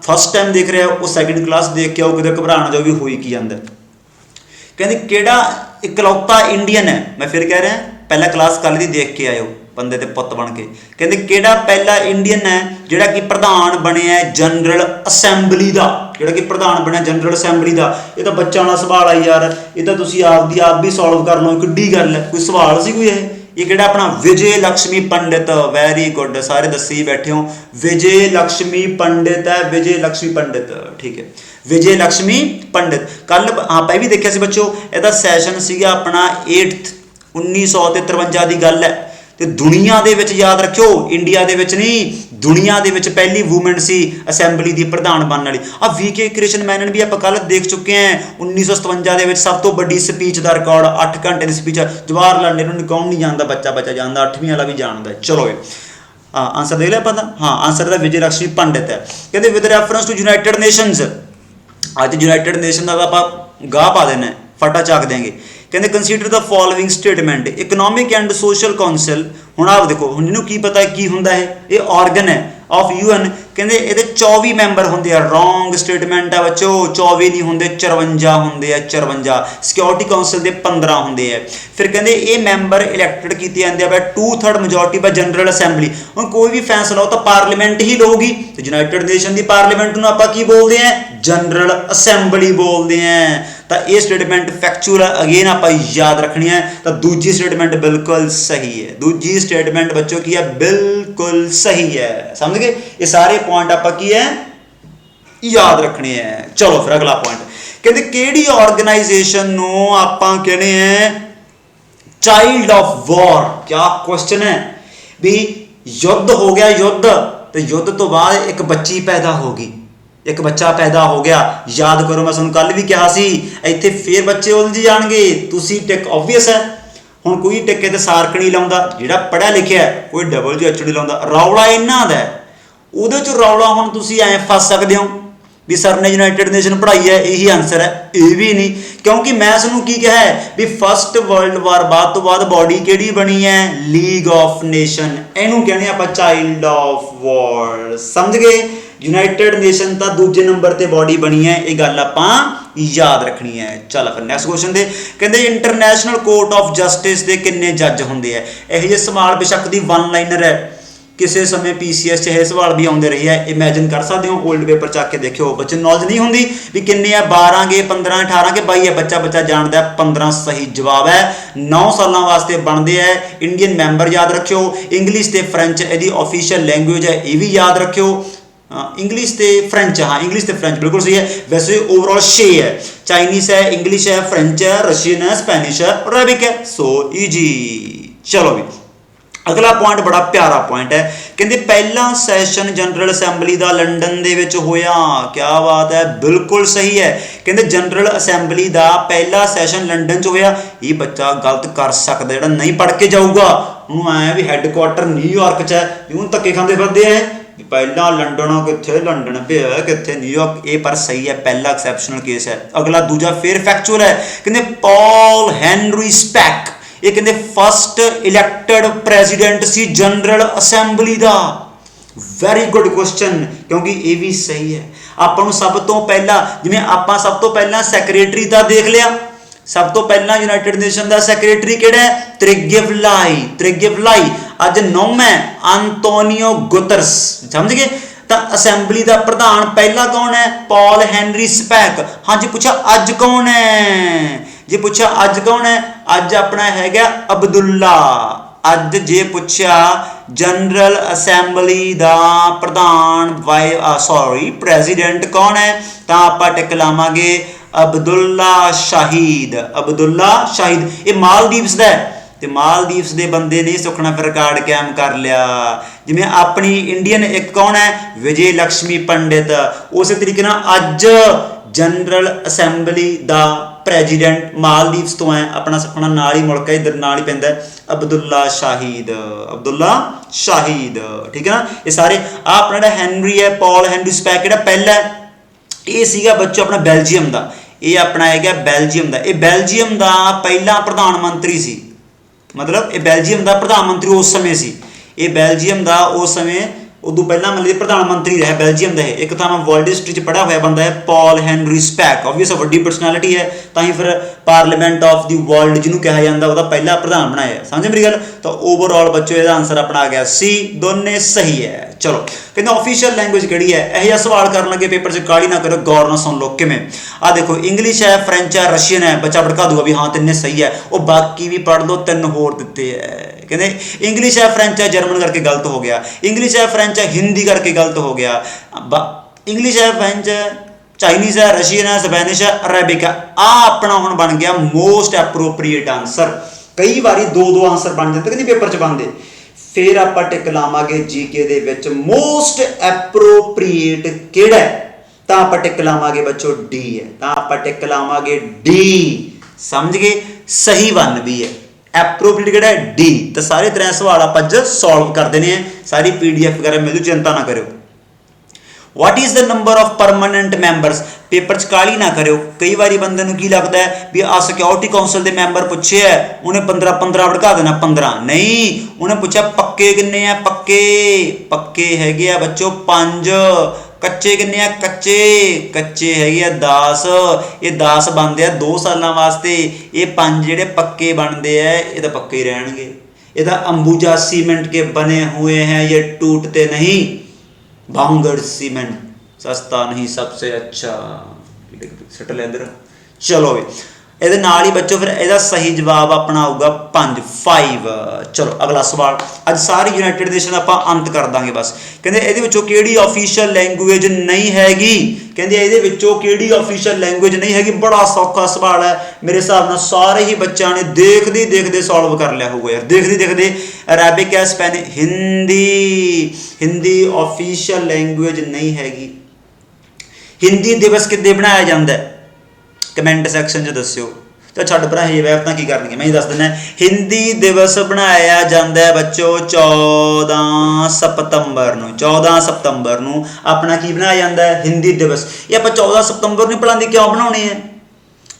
ਫਸਟ ਟਾਈਮ ਦੇਖ ਰਿਹਾ ਉਹ ਸੈਕਿੰਡ ਕਲਾਸ ਦੇਖ ਕੇ ਆਓ, ਕਿਤੇ ਘਬਰਾਉਣ ਜਾਓ ਵੀ ਹੋਈ ਕੀ ਜਾਂਦਾ। ਕਹਿੰਦੇ ਕਿਹੜਾ ਇਕਲੌਤਾ ਇੰਡੀਅਨ ਹੈ? ਮੈਂ ਫਿਰ ਕਹਿ ਰਿਹਾ, ਪਹਿਲਾਂ ਕਲਾਸ ਕੱਲ੍ਹ ਦੀ ਦੇਖ ਕੇ ਆਇਓ ਬੰਦੇ ਤੇ ਪੁੱਤ ਬਣ ਕੇ। ਕਹਿੰਦੇ ਕਿਹੜਾ ਪਹਿਲਾ ਇੰਡੀਅਨ ਹੈ ਜਿਹੜਾ ਕਿ ਪ੍ਰਧਾਨ ਬਣਿਆ ਜਨਰਲ ਅਸੈਂਬਲੀ ਦਾ? ਜਿਹੜਾ ਕਿ ਪ੍ਰਧਾਨ ਬਣਿਆ ਜਨਰਲ ਅਸੈਂਬਲੀ ਦਾ। ਇਹ ਤਾਂ ਬੱਚਿਆਂ ਵਾਲਾ ਸਵਾਲ ਆ ਯਾਰ, ਇਹ ਤਾਂ ਤੁਸੀਂ ਆਪਦੀ ਆਪ ਵੀ ਸੋਲਵ ਕਰ ਲਓ, ਕਿੱਡੀ ਗੱਲ ਹੈ, ਕੋਈ ਸਵਾਲ ਸੀ ਕੋਈ ਇਹ ਕਿਹੜਾ? ਆਪਣਾ ਵਿਜੇ ਲక్ష్ਮੀ ਪੰਡਿਤ। ਵੈਰੀ ਗੁੱਡ, ਸਾਰੇ ਦੱਸੀ ਬੈਠੇ ਹੋ। ਵਿਜੇ ਲక్ష్ਮੀ ਪੰਡਿਤ ਹੈ, ਵਿਜੇ ਲక్ష్ਮੀ ਪੰਡਿਤ, ਠੀਕ ਹੈ, ਵਿਜੇ ਲక్ష్ਮੀ ਪੰਡਿਤ। ਕੱਲ ਆਪਾਂ ਇਹ ਵੀ ਦੇਖਿਆ ਸੀ ਬੱਚੋ, ਇਹਦਾ ਸੈਸ਼ਨ ਸੀਗਾ ਆਪਣਾ 8th 1953 ਦੀ ਗੱਲ ਹੈ। ਤੇ ਦੁਨੀਆ ਦੇ ਵਿੱਚ ਯਾਦ ਰੱਖਿਓ, ਇੰਡੀਆ ਦੇ ਵਿੱਚ ਨਹੀਂ, ਦੁਨੀਆ ਦੇ ਵਿੱਚ ਪਹਿਲੀ ਵੂਮਨ ਸੀ ਅਸੈਂਬਲੀ ਦੀ ਪ੍ਰਧਾਨ ਬਣਨ ਵਾਲੀ। ਆ VK ਕ੍ਰਿਸ਼ਨ ਮੈਨਨ ਵੀ ਆਪਾਂ ਕੱਲ ਦੇਖ ਚੁੱਕੇ ਹਾਂ। 1957 ਦੇ ਵਿੱਚ ਸਭ ਤੋਂ ਵੱਡੀ ਸਪੀਚ ਦਾ ਰਿਕਾਰਡ 8 ਘੰਟੇ ਦੀ ਸਪੀਚ। ਜਵਾਹਰ ਲਾਲ ਨਹਿਰੂ ਨੂੰ ਕੌਣ ਨਹੀਂ ਜਾਣਦਾ? ਬੱਚਾ ਜਾਣਦਾ, 8ਵੀਂ ਵਾਲਾ ਵੀ ਜਾਣਦਾ। ਚਲੋ ਆਂਸਰ ਦੇਖ ਲਿਆ ਆਪਾਂ ਤਾਂ? ਹਾਂ, ਆਂਸਰ ਦਾ ਵਿਜੇ ਲక్ష్ਮੀ ਪੰਡਿਤ ਹੈ। ਕਹਿੰਦੇ with reference to United Nations. ਅੱਜ ਯੂਨਾਈਟਿਡ ਨੇਸ਼ਨ ਦਾ ਆਪਾਂ ਗਾਹ ਪਾ ਦੇਣਾ, ਫਟਾ ਚੱਕ ਦੇਂਗੇ। ਕਹਿੰਦੇ consider the following statement. Economic and Social Council, ਹੁਣ ਆਪ ਦੇਖੋ, ਹੁਣ ਇਹਨੂੰ ਕੀ ਪਤਾ ਕੀ ਹੁੰਦਾ ਹੈ? ਇਹ ਆਰਗਨ ਹੈ ਆਫ UN। ਕਹਿੰਦੇ ਇਹਦੇ 24 ਮੈਂਬਰ ਹੁੰਦੇ ਆ। ਰੋਂਗ ਸਟੇਟਮੈਂਟ ਆ ਬੱਚੋ, 24 ਨਹੀਂ ਹੁੰਦੇ, 54 ਹੁੰਦੇ ਆ, 54। ਸਿਕਿਉਰਿਟੀ ਕਾਉਂਸਲ ਦੇ 15 ਹੁੰਦੇ ਆ। ਫਿਰ ਕਹਿੰਦੇ ਇਹ ਮੈਂਬਰ ਇਲੈਕਟਡ ਕੀਤੇ ਜਾਂਦੇ ਆ ਬਾਈ 2/3 ਮੈਜੋਰਟੀ ਬਾਈ ਜਨਰਲ ਅਸੈਂਬਲੀ। ਹੁਣ ਕੋਈ ਵੀ ਫੈਸਲਾ ਉਹ ਤਾਂ ਪਾਰਲੀਮੈਂਟ ਹੀ ਲਊਗੀ, ਤੇ ਯੂਨਾਈਟਿਡ ਨੇਸ਼ਨ ਦੀ ਪਾਰਲੀਮੈਂਟ ਨੂੰ ਆਪਾਂ ਕੀ ਬੋਲਦੇ ਆ? ਜਨਰਲ ਅਸੈਂਬਲੀ ਬੋਲਦੇ ਆ। ਤਾਂ ਇਹ ਸਟੇਟਮੈਂਟ ਫੈਕਚੁਅਲ ਅਗੇਨ ਆਪਾਂ ਯਾਦ ਰੱਖਣੀ ਹੈ। ਤਾਂ ਦੂਜੀ ਸਟੇਟਮੈਂਟ ਬਿਲਕੁਲ ਸਹੀ ਹੈ। ਦੂਜੀ ਸਟੇਟਮੈਂਟ ਬੱਚੋ ਕੀ ਹੈ? ਬਿਲਕੁਲ ਸਹੀ ਹੈ। ਸਮਝ ਗਏ? ਇਹ ਸਾਰੇ ਪੁਆਇੰਟ ਆਪਾਂ ਕੀ ਹੈ? ਯਾਦ ਰੱਖਣੇ ਹੈ। ਚਲੋ ਫਿਰ ਅਗਲਾ ਪੁਆਇੰਟ, ਕਹਿੰਦੇ ਕਿਹੜੀ ਆਰਗੇਨਾਈਜੇਸ਼ਨ ਨੂੰ ਆਪਾਂ ਕਹਿੰਦੇ ਆ ਚਾਈਲਡ ਆਫ ਵਾਰ? ਕਿਆ ਕੁਐਸਚਨ ਹੈ ਵੀ ਯੁੱਧ ਹੋ ਗਿਆ, ਯੁੱਧ, ਤੇ ਯੁੱਧ ਤੋਂ ਬਾਅਦ ਇੱਕ ਬੱਚੀ ਪੈਦਾ ਹੋ ਗਈ, ਇੱਕ ਬੱਚਾ ਪੈਦਾ ਹੋ ਗਿਆ। ਯਾਦ ਕਰੋ, ਮੈਂ ਤੁਹਾਨੂੰ ਕੱਲ ਵੀ ਕਿਹਾ ਸੀ, ਇੱਥੇ ਫੇਰ ਬੱਚੇ ਉਲਝ ਜਾਣਗੇ। ਤੁਸੀਂ ਟਿਕ ਆਬਵੀਅਸ ਹੈ, ਹੁਣ ਕੋਈ ਟਿੱਕੇ ਤੇ ਸਾਰਕ ਨਹੀਂ ਲਾਉਂਦਾ, ਜਿਹੜਾ ਪੜ੍ਹਿਆ ਲਿਖਿਆ ਕੋਈ WH ਨਹੀਂ ਲਾਉਂਦਾ। ਰੌਲਾ ਇਹਨਾਂ ਦਾ, ਉਹਦੇ ਚ ਰੌਲਾ ਹੁਣ ਤੁਸੀਂ ਐਂ ਫਸ ਸਕਦੇ ਹੋ ਵੀ ਸਰ ਨੇ ਯੂਨਾਈਟਿਡ ਨੇਸ਼ਨ ਪੜ੍ਹਾਈ ਹੈ, ਇਹੀ ਆਨਸਰ ਹੈ। ਇਹ ਵੀ ਨਹੀਂ, ਕਿਉਂਕਿ ਮੈਂ ਤੁਹਾਨੂੰ ਕੀ ਕਿਹਾ ਹੈ ਵੀ ਫਸਟ ਵਰਲਡ ਵਾਰ ਬਾਅਦ ਤੋਂ ਬਾਅਦ ਬਾਡੀ ਕਿਹੜੀ ਬਣੀ ਹੈ? League of nation. ਇਹਨੂੰ ਕਹਿੰਦੇ ਆਪਾਂ ਚਾਈਲਡ ਆਫ ਵਾਰ। ਸਮਝ ਗਏ? ਯੂਨਾਈਟਿਡ ਨੇਸ਼ਨ ਤਾਂ ਦੂਜੇ ਨੰਬਰ ਤੇ ਬਾਡੀ ਬਣੀ ਹੈ, ਇਹ ਗੱਲ ਆਪਾਂ ਯਾਦ ਰੱਖਣੀ ਹੈ। ਚੱਲ ਫਿਰ ਨੈਕਸਟ ਕੁਐਸਚਨ ਦੇ, ਕਹਿੰਦੇ ਇੰਟਰਨੈਸ਼ਨਲ ਕੋਰਟ ਆਫ ਜਸਟਿਸ ਦੇ ਕਿੰਨੇ ਜੱਜ ਹੁੰਦੇ ਆ? ਇਹੋ ਜਿਹੇ ਸਵਾਲ ਬੇਸ਼ੱਕ ਦੀ 1 ਲਾਈਨਰ ਹੈ, ਕਿਸੇ ਸਮੇਂ PCS 'ਚ ਇਹ ਸਵਾਲ ਵੀ ਆਉਂਦੇ ਰਹੇ ਹੈ। ਇਮੈਜਿਨ ਕਰ ਸਕਦੇ ਹੋ, ਓਲਡ ਪੇਪਰ ਚੱਕ ਕੇ ਦੇਖਿਓ। ਬੱਚੇ ਨੌਲੇਜ ਨਹੀਂ ਹੁੰਦੀ ਵੀ ਕਿੰਨੇ ਆ, 12 ਗੇ, 15, 18 ਕੇ 22 ਹੈ। ਬੱਚਾ ਜਾਣਦਾ 15 ਸਹੀ ਜਵਾਬ ਹੈ। 9 ਸਾਲਾਂ ਵਾਸਤੇ ਬਣਦੇ ਹੈ। ਇੰਡੀਅਨ ਮੈਂਬਰ ਯਾਦ ਰੱਖਿਓ। ਇੰਗਲਿਸ਼ ਤੇ ਫ੍ਰੈਂਚ ਇਹਦੀ ਆਫੀਸ਼ੀਅਲ ਲੈਂਗੁਏਜ ਹੈ, ਇਹ ਵੀ ਯਾਦ ਰੱਖਿਓ। इंग्लिश ते फ्रेंच, हाँ इंग्लिश ते फ्रेंच बिल्कुल सही है। वैसे ओवरऑल 6 है, चाइनीस है, इंग्लिश है, फ्रेंच है, रशियन है, स्पेनिश है, अरेबिक है। So easy. चलो भी अगला पॉइंट बड़ा प्यारा पॉइंट है, कहते पहला सैशन जनरल असैंबली का लंडन दे विच होया। क्या बात है, बिल्कुल सही है। कहते जनरल असैंबली का पहला सैशन लंडन च होया। ये बच्चा गलत कर सकता है, नहीं पढ़ के जाऊगा उन्होंने आया भी हैडक्वार्टर न्यूयॉर्क च है, क्यों धक्के खाते फिरते हैं पहला लंडन कितने, लंडन पे है कितने, न्यूयॉर्क। ये पर सही है, पहला एक्सैप्शनल केस है। अगला दूजा फिर फैक्चुअल है, कहते पॉल हेनरी स्पैक, ये कहते फस्ट इलैक्टेड प्रेजिडेंट सी जनरल असैंबली का। वैरी गुड क्वेश्चन, क्योंकि ये भी सही है। आपां सब तो पहला जिवें आपां सब तो पहला सैक्रटरी का देख लिया, सब तो पहला यूनाइटेड नेशन का सैक्रटरी किहड़ा है? त्रिगेवलाई। अज 9 है अंतोनियो गुतरस। समझ गए? तो असैंबली का प्रधान पहला कौन है? Paul Henry SPAC. हाँ जी पूछा अज कौन है? जे पूछा अज कौन है, अज अपना है अब्दुल्ला। अज जे पूछा जनरल असैंबली दा प्रधान प्रेजिडेंट कौन है, तो आप टिक लावांगे अब्दुल्ला शाहिद। अब्दुल्ला शाहिद ये मालदीव्स का है, तो मालदीव्स के बंदे ने सुखना फिर रिकॉर्ड कायम कर लिया। जिमें अपनी इंडियन एक कौन है, विजय लक्ष्मी पंडित। उस तरीके अज जनरल असैंबली का प्रेजिडेंट मालदीव्स तो है, अपना सुखना नाल ही मुल्क है, इधर नाल ही पैंदा अब्दुल्ला शाहिद। अब्दुल्ला शाहिद, ठीक है ना। ये सारे अपना हैनरी है, पॉल हैनरी स्पैक जो पहला ये सीगा बच्चों अपना बैल्जियम का, ये अपना है बैल्जियम का। ये बैल्जियम का पहला प्रधानमंत्री सी, मतलब ये बैल्जियम का प्रधानमंत्री उस समय सी। ये बैल्जियम का उस समय उदू पहला मतलब प्रधानमंत्री रहा बैल्जियम का। एक तो मैं वर्ल्ड हिस्ट्री च पढ़ा हुआ बंदा है पॉल हैनरी स्पैक, ऑब्वियस वड्डी पर्सनैलिटी है, तां फिर पार्लीमेंट ऑफ द वर्ल्ड जिन्होंने कहा जाता वह पहला प्रधान बनाया। समझे मेरी गल। तो ओवरऑल बच्चों इसका आंसर अपना आ गया सी, दोनों सही है। चलो कहते ऑफिशियल लैंग्वेज किहड़ी है, यह सवाल कर लगे पेपर से, काली ना करो, गौर ना सुन लो किमें। आ देखो इंग्लिश है, फ्रेंच है, रशियन है, बच्चा भड़का दूगा भी हाँ तिन्ने सही है, वो बाकी भी पढ़ लो, तीन होर दिते है। कहते इंग्लिश है, फ्रेंच है, जर्मन करके गलत हो गया, इंग्लिश है, फ्रेंच है, हिंदी करके गलत हो गया, इंग्लिश है, फ्रेंच है, चाइनीज है, रशियन है, स्पेनिश है, अरेबिक है। आ अपना हुण बन गया मोस्ट एप्रोप्रीएट आंसर। कई बारी दो दो आंसर बन जाते कि पेपर च बनते। फिर आप टिक लावांगे GK they which most appropriate किहड़ा है, तो आप टिक लावांगे बच्चों डी है, तो आप टिक लावांगे डी। समझ गए, सही वन भी है, एप्रोप्रीएट किहड़ा है डी। तो सारे तरह सवाल आप अज सॉल्व कर देने हैं, सारी PDF वगैरह मिल जू, चिंता ना करो। What is the number of permanent members? Paper च काली ना करो, कई बार बंदे नूं की लगता है भी आ सिक्योरिटी काउंसिल के मैंबर पूछे है, उन्हें 15 भड़का देना 15 नहीं, उन्हें पूछा पक्के किन्ने हैं, पक्के पक्के हैगे बच्चों 5, कच्चे किन्ने हैं, कच्चे कच्चे हैगे 10, ये 10 बनते हैं 2 सालों वास्ते, ये 5 जेडे पक्के बनते हैं ये तो पक्के ही रहणगे। ये तो अंबुजा सीमेंट के बने हुए हैं, ये टूटते नहीं। भांगड़ सीमेंट सस्ता नहीं सबसे अच्छा, सट ले इधर। चलो ये नाल ही बच्चों फिर यदा सही जवाब अपना आऊगा 5। चलो अगला सवाल, अज सारी यूनाइटेड नेशन आप अंत कर देंगे बस। कहते ये किहड़ी ऑफिशियल लैंगुएज नहीं हैगी, कहते ये किहड़ी ऑफिशियल लैंगुएज नहीं हैगी। बड़ा सौखा सवाल है, मेरे हिसाब से सारे ही बच्चों ने देखते देखते सॉल्व कर लिया होगा यार, देखते देखते। अरेबिक है, Spanish, Hindi, Hindi official language नहीं हैगी। हिंदी दिवस किद्दे बनाया जाता है, कमेंट सैक्शन च दस्यो। तो छड्ड भरा ये वैबतां की करनी, मैं दस दिना। हिंदी दिवस बनाया जाता है बच्चों 14 सितंबर नूं, 14 सितंबर नूं अपना की बनाया जाता है हिंदी दिवस। ये आप 14 सितंबर नूं भला क्यों बनाने हैं,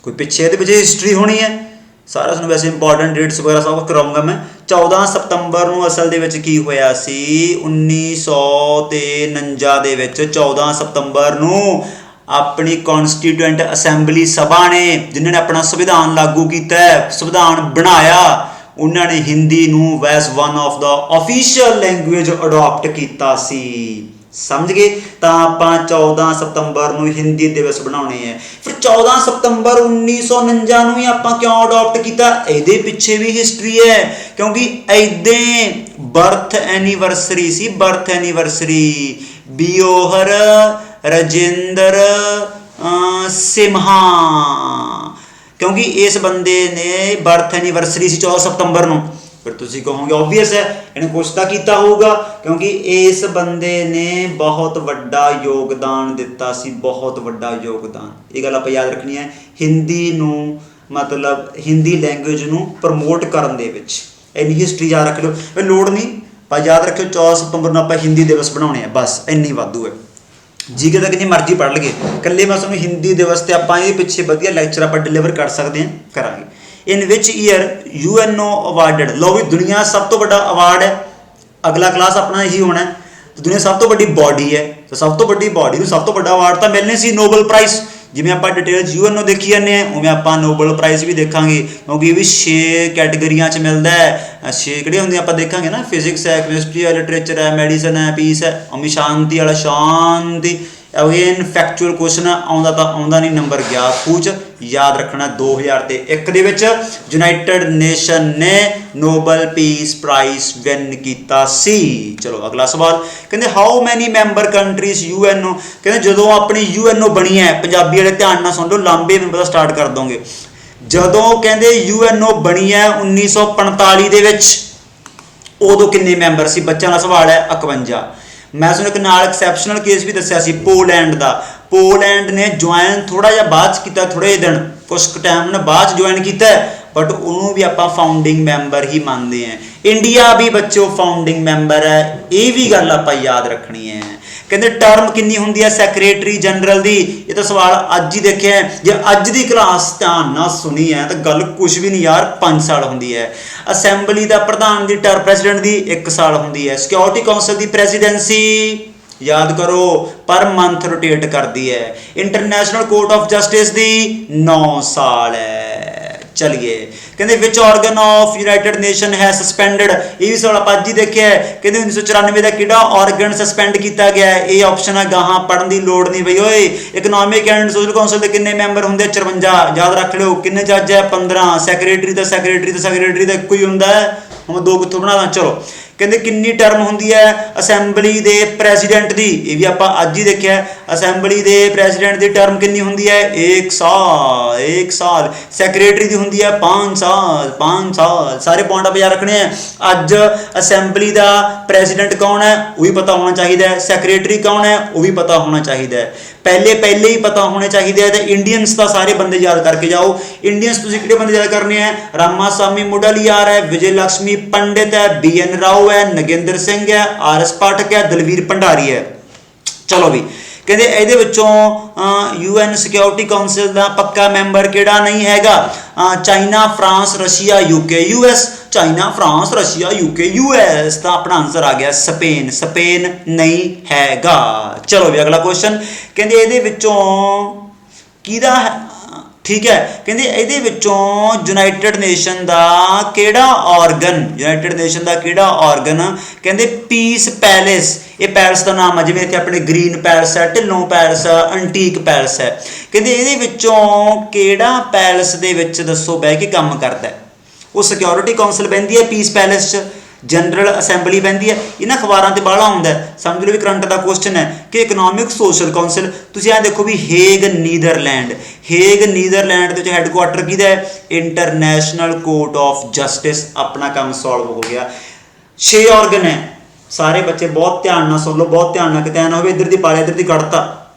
कोई पिछे ये पिछे हिस्टरी होनी है, सारा तुहानूं वैसे इंपॉर्टेंट डेट्स वगैरह सब कुछ कराऊंगा मैं। 14 सितंबर नूं असल दे विच की होया सी 1949 दे विच 14 सितंबर नूं अपनी कॉन्स्टिट्यूएंट असैंबली सभा ने, जिन्होंने अपना संविधान लागू किया है, संविधान बनाया, उन्होंने हिंदी नूं वैस one of the official language adopt किया सी। समझ गए। तो आप 14 सितंबर नूं हिंदी दिवस बनाने हैं। फिर 14 सितंबर 1949 नूं ही आप क्यों अडॉप्ट किया, इहदे पिछे भी हिस्टरी है, क्योंकि इदें बर्थ एनीवर्सरी सी, बर्थ एनीवर्सरी बियोहर राजेंद्र सिम्हा, क्योंकि इस बंदे ने बर्थ एनीवर्सरी सी 14 सितंबर नूं। फिर तुसीं कहोगे ऑब्वियस है इन्हें कुछ तो किया होगा, क्योंकि इस बंदे ने बहुत वड्डा योगदान दिता सी, बहुत वड्डा योगदान। ये गल आप याद रखनी है, हिंदी नूं मतलब हिंदी लैंगुएज नूं प्रमोट करन दे विच इन्नी हिस्टरी याद रख लो, फिर लोड़ नहीं पर याद रखियो 14 सितंबर नूं आपां हिंदी दिवस बनाने हैं, बस इन्नी वाधू है। जीके तक जिन्नी मर्जी पढ़ लगे, कल्ले मैं तुहानूं हिंदी दिवस ते आपां इहदे पिछे वधिया लैक्चर आपां डिलीवर कर सकते हैं, करांगे। इन विच ईयर UNO अवार्डड, लो भी दुनिया सब तो बड़ा अवार्ड है, अगला क्लास अपना यही होना है। तो दुनिया सब तो बड़ी बॉडी है, तो सब तो बड़ी बॉडी को सब तो बड़ा अवार्ड तो मिलने सी नोबल प्राइज। जिमें आप डिटेल्स UNO देखी जाने हैं, उमें आप नोबल प्राइज भी देखांगे, क्योंकि ये भी 6 कैटेगरियां च मिलता है। 6 किहड़ियां होंदियां आप देखांगे ना, फिजिक्स है, केमिस्ट्री है, लिटरेचर है, मैडिसन है, पीस है, शांति वाला शांति अगेन फैक्चुअल क्वेश्चन आउंदा तां आउंदा नहीं, नंबर गया खूच। याद रखना 2001 दे विच यूनाइटेड नेशन ने नोबल पीस प्राइज विन कीता सी। चलो अगला सवाल कहते how many member countries UNO, कहते जो अपनी यूएनओ बनी है, पंजाबी वाले ध्यान ना सुन लो, लांबे मैं पता स्टार्ट कर दोगे। जदों कहते यूएनओ बनी है 1945 दे विच, उदों किन्ने मैंबर सी? बच्चों का सवाल है 51। मैं सुन एक नाल एक्सैप्शनल केस भी दस्या सी पोलैंड का। पोलैंड ने ज्वाइन थोड़ा जिहा बाद किया, थोड़े दिन कुछ टाइम ने बाद ज्वाइन किया, बट उन्होंने भी आप फाउंडिंग मैंबर ही मानते हैं। इंडिया भी बच्चों फाउंडिंग मैंबर है, ये भी गल आप याद रखनी है। कहते टर्म कितनी होंगी है सैक्रटरी जनरल की? ये तो सवाल अज ही देखे है, जो अज की क्लास ध्यान ना सुनी है तो गल कुछ भी नहीं यार, 5 साल होंगी है। असैंबली का प्रधान की टर्म प्रेसिडेंट की 1 साल होंगी है। सिक्योरिटी काउंसिल की प्रेसिडेंसी याद करो पर मंथ रोटेट करती है। इंटरनेशनल कोर्ट ऑफ जस्टिस की 9 साल है। चलिए कहते which organ of United nation है सस्पेंडेड, ये भी सवाल आप अज ही देखे है। कहते 1994 का किहड़ा ऑर्गन सस्पेंड किया गया है? ये ऑप्शन है, गाहां पढ़न की लोड़ नहीं बई ओए। इकनॉमिक एंड सोशल काउंसिल के किन्ने मैंबर होंगे? 54। याद रख लो। किन्ने जज है? 15। सैक्रटरी तो एक ही होंदा है, हम 2 कित्थों बना दा। चलो कहते किन्नी टर्म होंदी है असैंबली के प्रेसिडेंट की? ये भी आप अज ही देखा है। असैंबली के प्रेसिडेंट की टर्म किन्नी होंदी है? 1 साल। सैक्रटरी की होंदी है 5 साल। सारे पॉइंट आप याद रखने हैं। अज असैंबली का प्रेसिडेंट कौन है वो भी पता होना चाहिए, सैक्रटरी कौन है वो भी पता होना चाहिए, पहले ही पता होने चाहिए। तो इंडियंस का सारे बंदे याद करके जाओ। इंडियंस तुसीं किहड़े बंदे याद करने हैं? रामास्वामी मुडलियार है, विजय लक्ष्मी पंडित है, BN राव है, नगेंद्र सिंह है, RS पाठक है, दलवीर भंडारी है। चलो भी कहते ये UN सिक्योरिटी काउंसिल का पक्का मैंबर किहड़ा नहीं हैगा? China, France, Russia, UK, US। China, France, Russia, UK, US का अपना आंसर आ गया स्पेन नहीं हैगा। चलो भी अगला क्वेश्चन कहते ये किहदा है? ठीक है कहते ये यूनाइटेड नेशन का किहड़ा ऑर्गन कहते पीस पैलेस, ये पैलेस का नाम है, जिवें इत्थे अपने ग्रीन पैलेस है, ढिल्लों पैलेस है, अंटीक पैलेस है। कहते ये किहड़ा पैलेस दे विच दसो बह के काम करता है? वो सिक्योरिटी काउंसिल बहती है पीस पैलेस च, जनरल असैंबली बहती है। इन्हां अखबारां ते बाहला आउंदा है, समझ लो भी करंट का क्वेश्चन है कि इकनॉमिक सोशल काउंसिल। तुसीं आ देखो भी हेग नीदरलैंड के हैडकुआटर किहदा है? International court of justice. अपना काम सॉल्व हो गया। 6 ऑर्गन है। सारे बच्चे बहुत ध्यान ना सुन लो, बहुत ध्यान ना किते ना हो इधर दी पाले इधर दी कड़ता।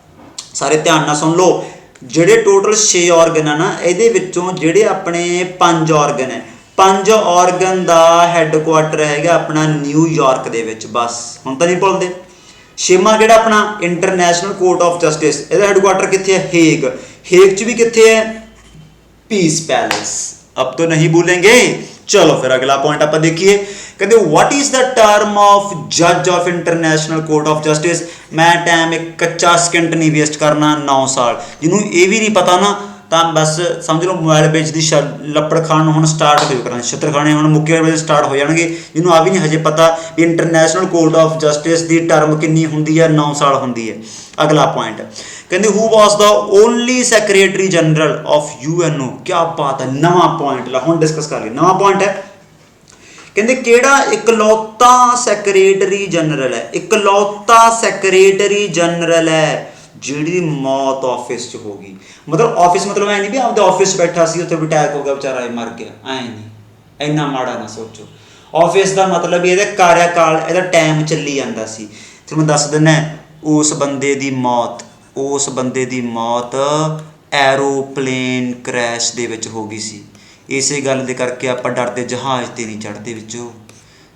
सारे ध्यान ना सुन लो। ਜਿਹੜੇ टोटल 6 ऑर्गन है ना, ये ਜਿਹੜੇ अपने 5 ऑर्गन है, 5 ऑर्गन का हैडकुआटर है अपना न्यूयॉर्क दे विच। बस हुण तां नहीं भुलदे। 6वां किहड़ा अपना इंटरनेशनल कोर्ट ऑफ जस्टिस, ਇਹਦਾ हैडकुआटर कित्थे है? हेग च भी कित्थे है? Piece palace. अब तो नहीं भूलेंगे। चलो फिर अगला पॉइंट आप देखिए। कहते what is the term of जज of international court of justice? मैं टाइम एक कच्चा सेकंड नहीं वेस्ट करना। 9 साल। जिन्होंने ये भी नहीं पता ना तो बस समझ लो मोबाइल बेच दी लपड़ खान हुण स्टार्ट हो करना, छत्र खाने हुण मुक्के वाले स्टार्ट हो जाएंगे। जिन्होंने आ भी नहीं हजे पता भी इंटरनेशनल कोर्ट ऑफ जस्टिस की टर्म कितनी होंगी है? 9 साल होंगी है। अगला पॉइंट कहते who was the only secretary general of UNO? क्या बात है, नवा पॉइंट ला हुण डिस्कस कर लिया। नवा पॉइंट है कहते किहड़ा इकलौता सैक्रटरी जनरल है? इकलौता सैक्रटरी जनरल है जिहदी मौत ऑफिस च होगी। मतलब ऑफिस मतलब ऐ नहीं भी आपदे ऑफिस बैठा सी उत्थे अटैक हो गया बेचारा मर गया, ऐ नहीं, इन्ना माड़ा ना सोचो। ऑफिस का मतलब ये कार्यकाल ਇਹਦਾ टाइम चली जाता सी। फिर मैं दस दिना उस बंदे दी मौत एरोप्लेन क्रैश दे विच हो गई सी। इसे गल दे करके आप डरते जहाज़ ते नहीं चढ़ते विचों,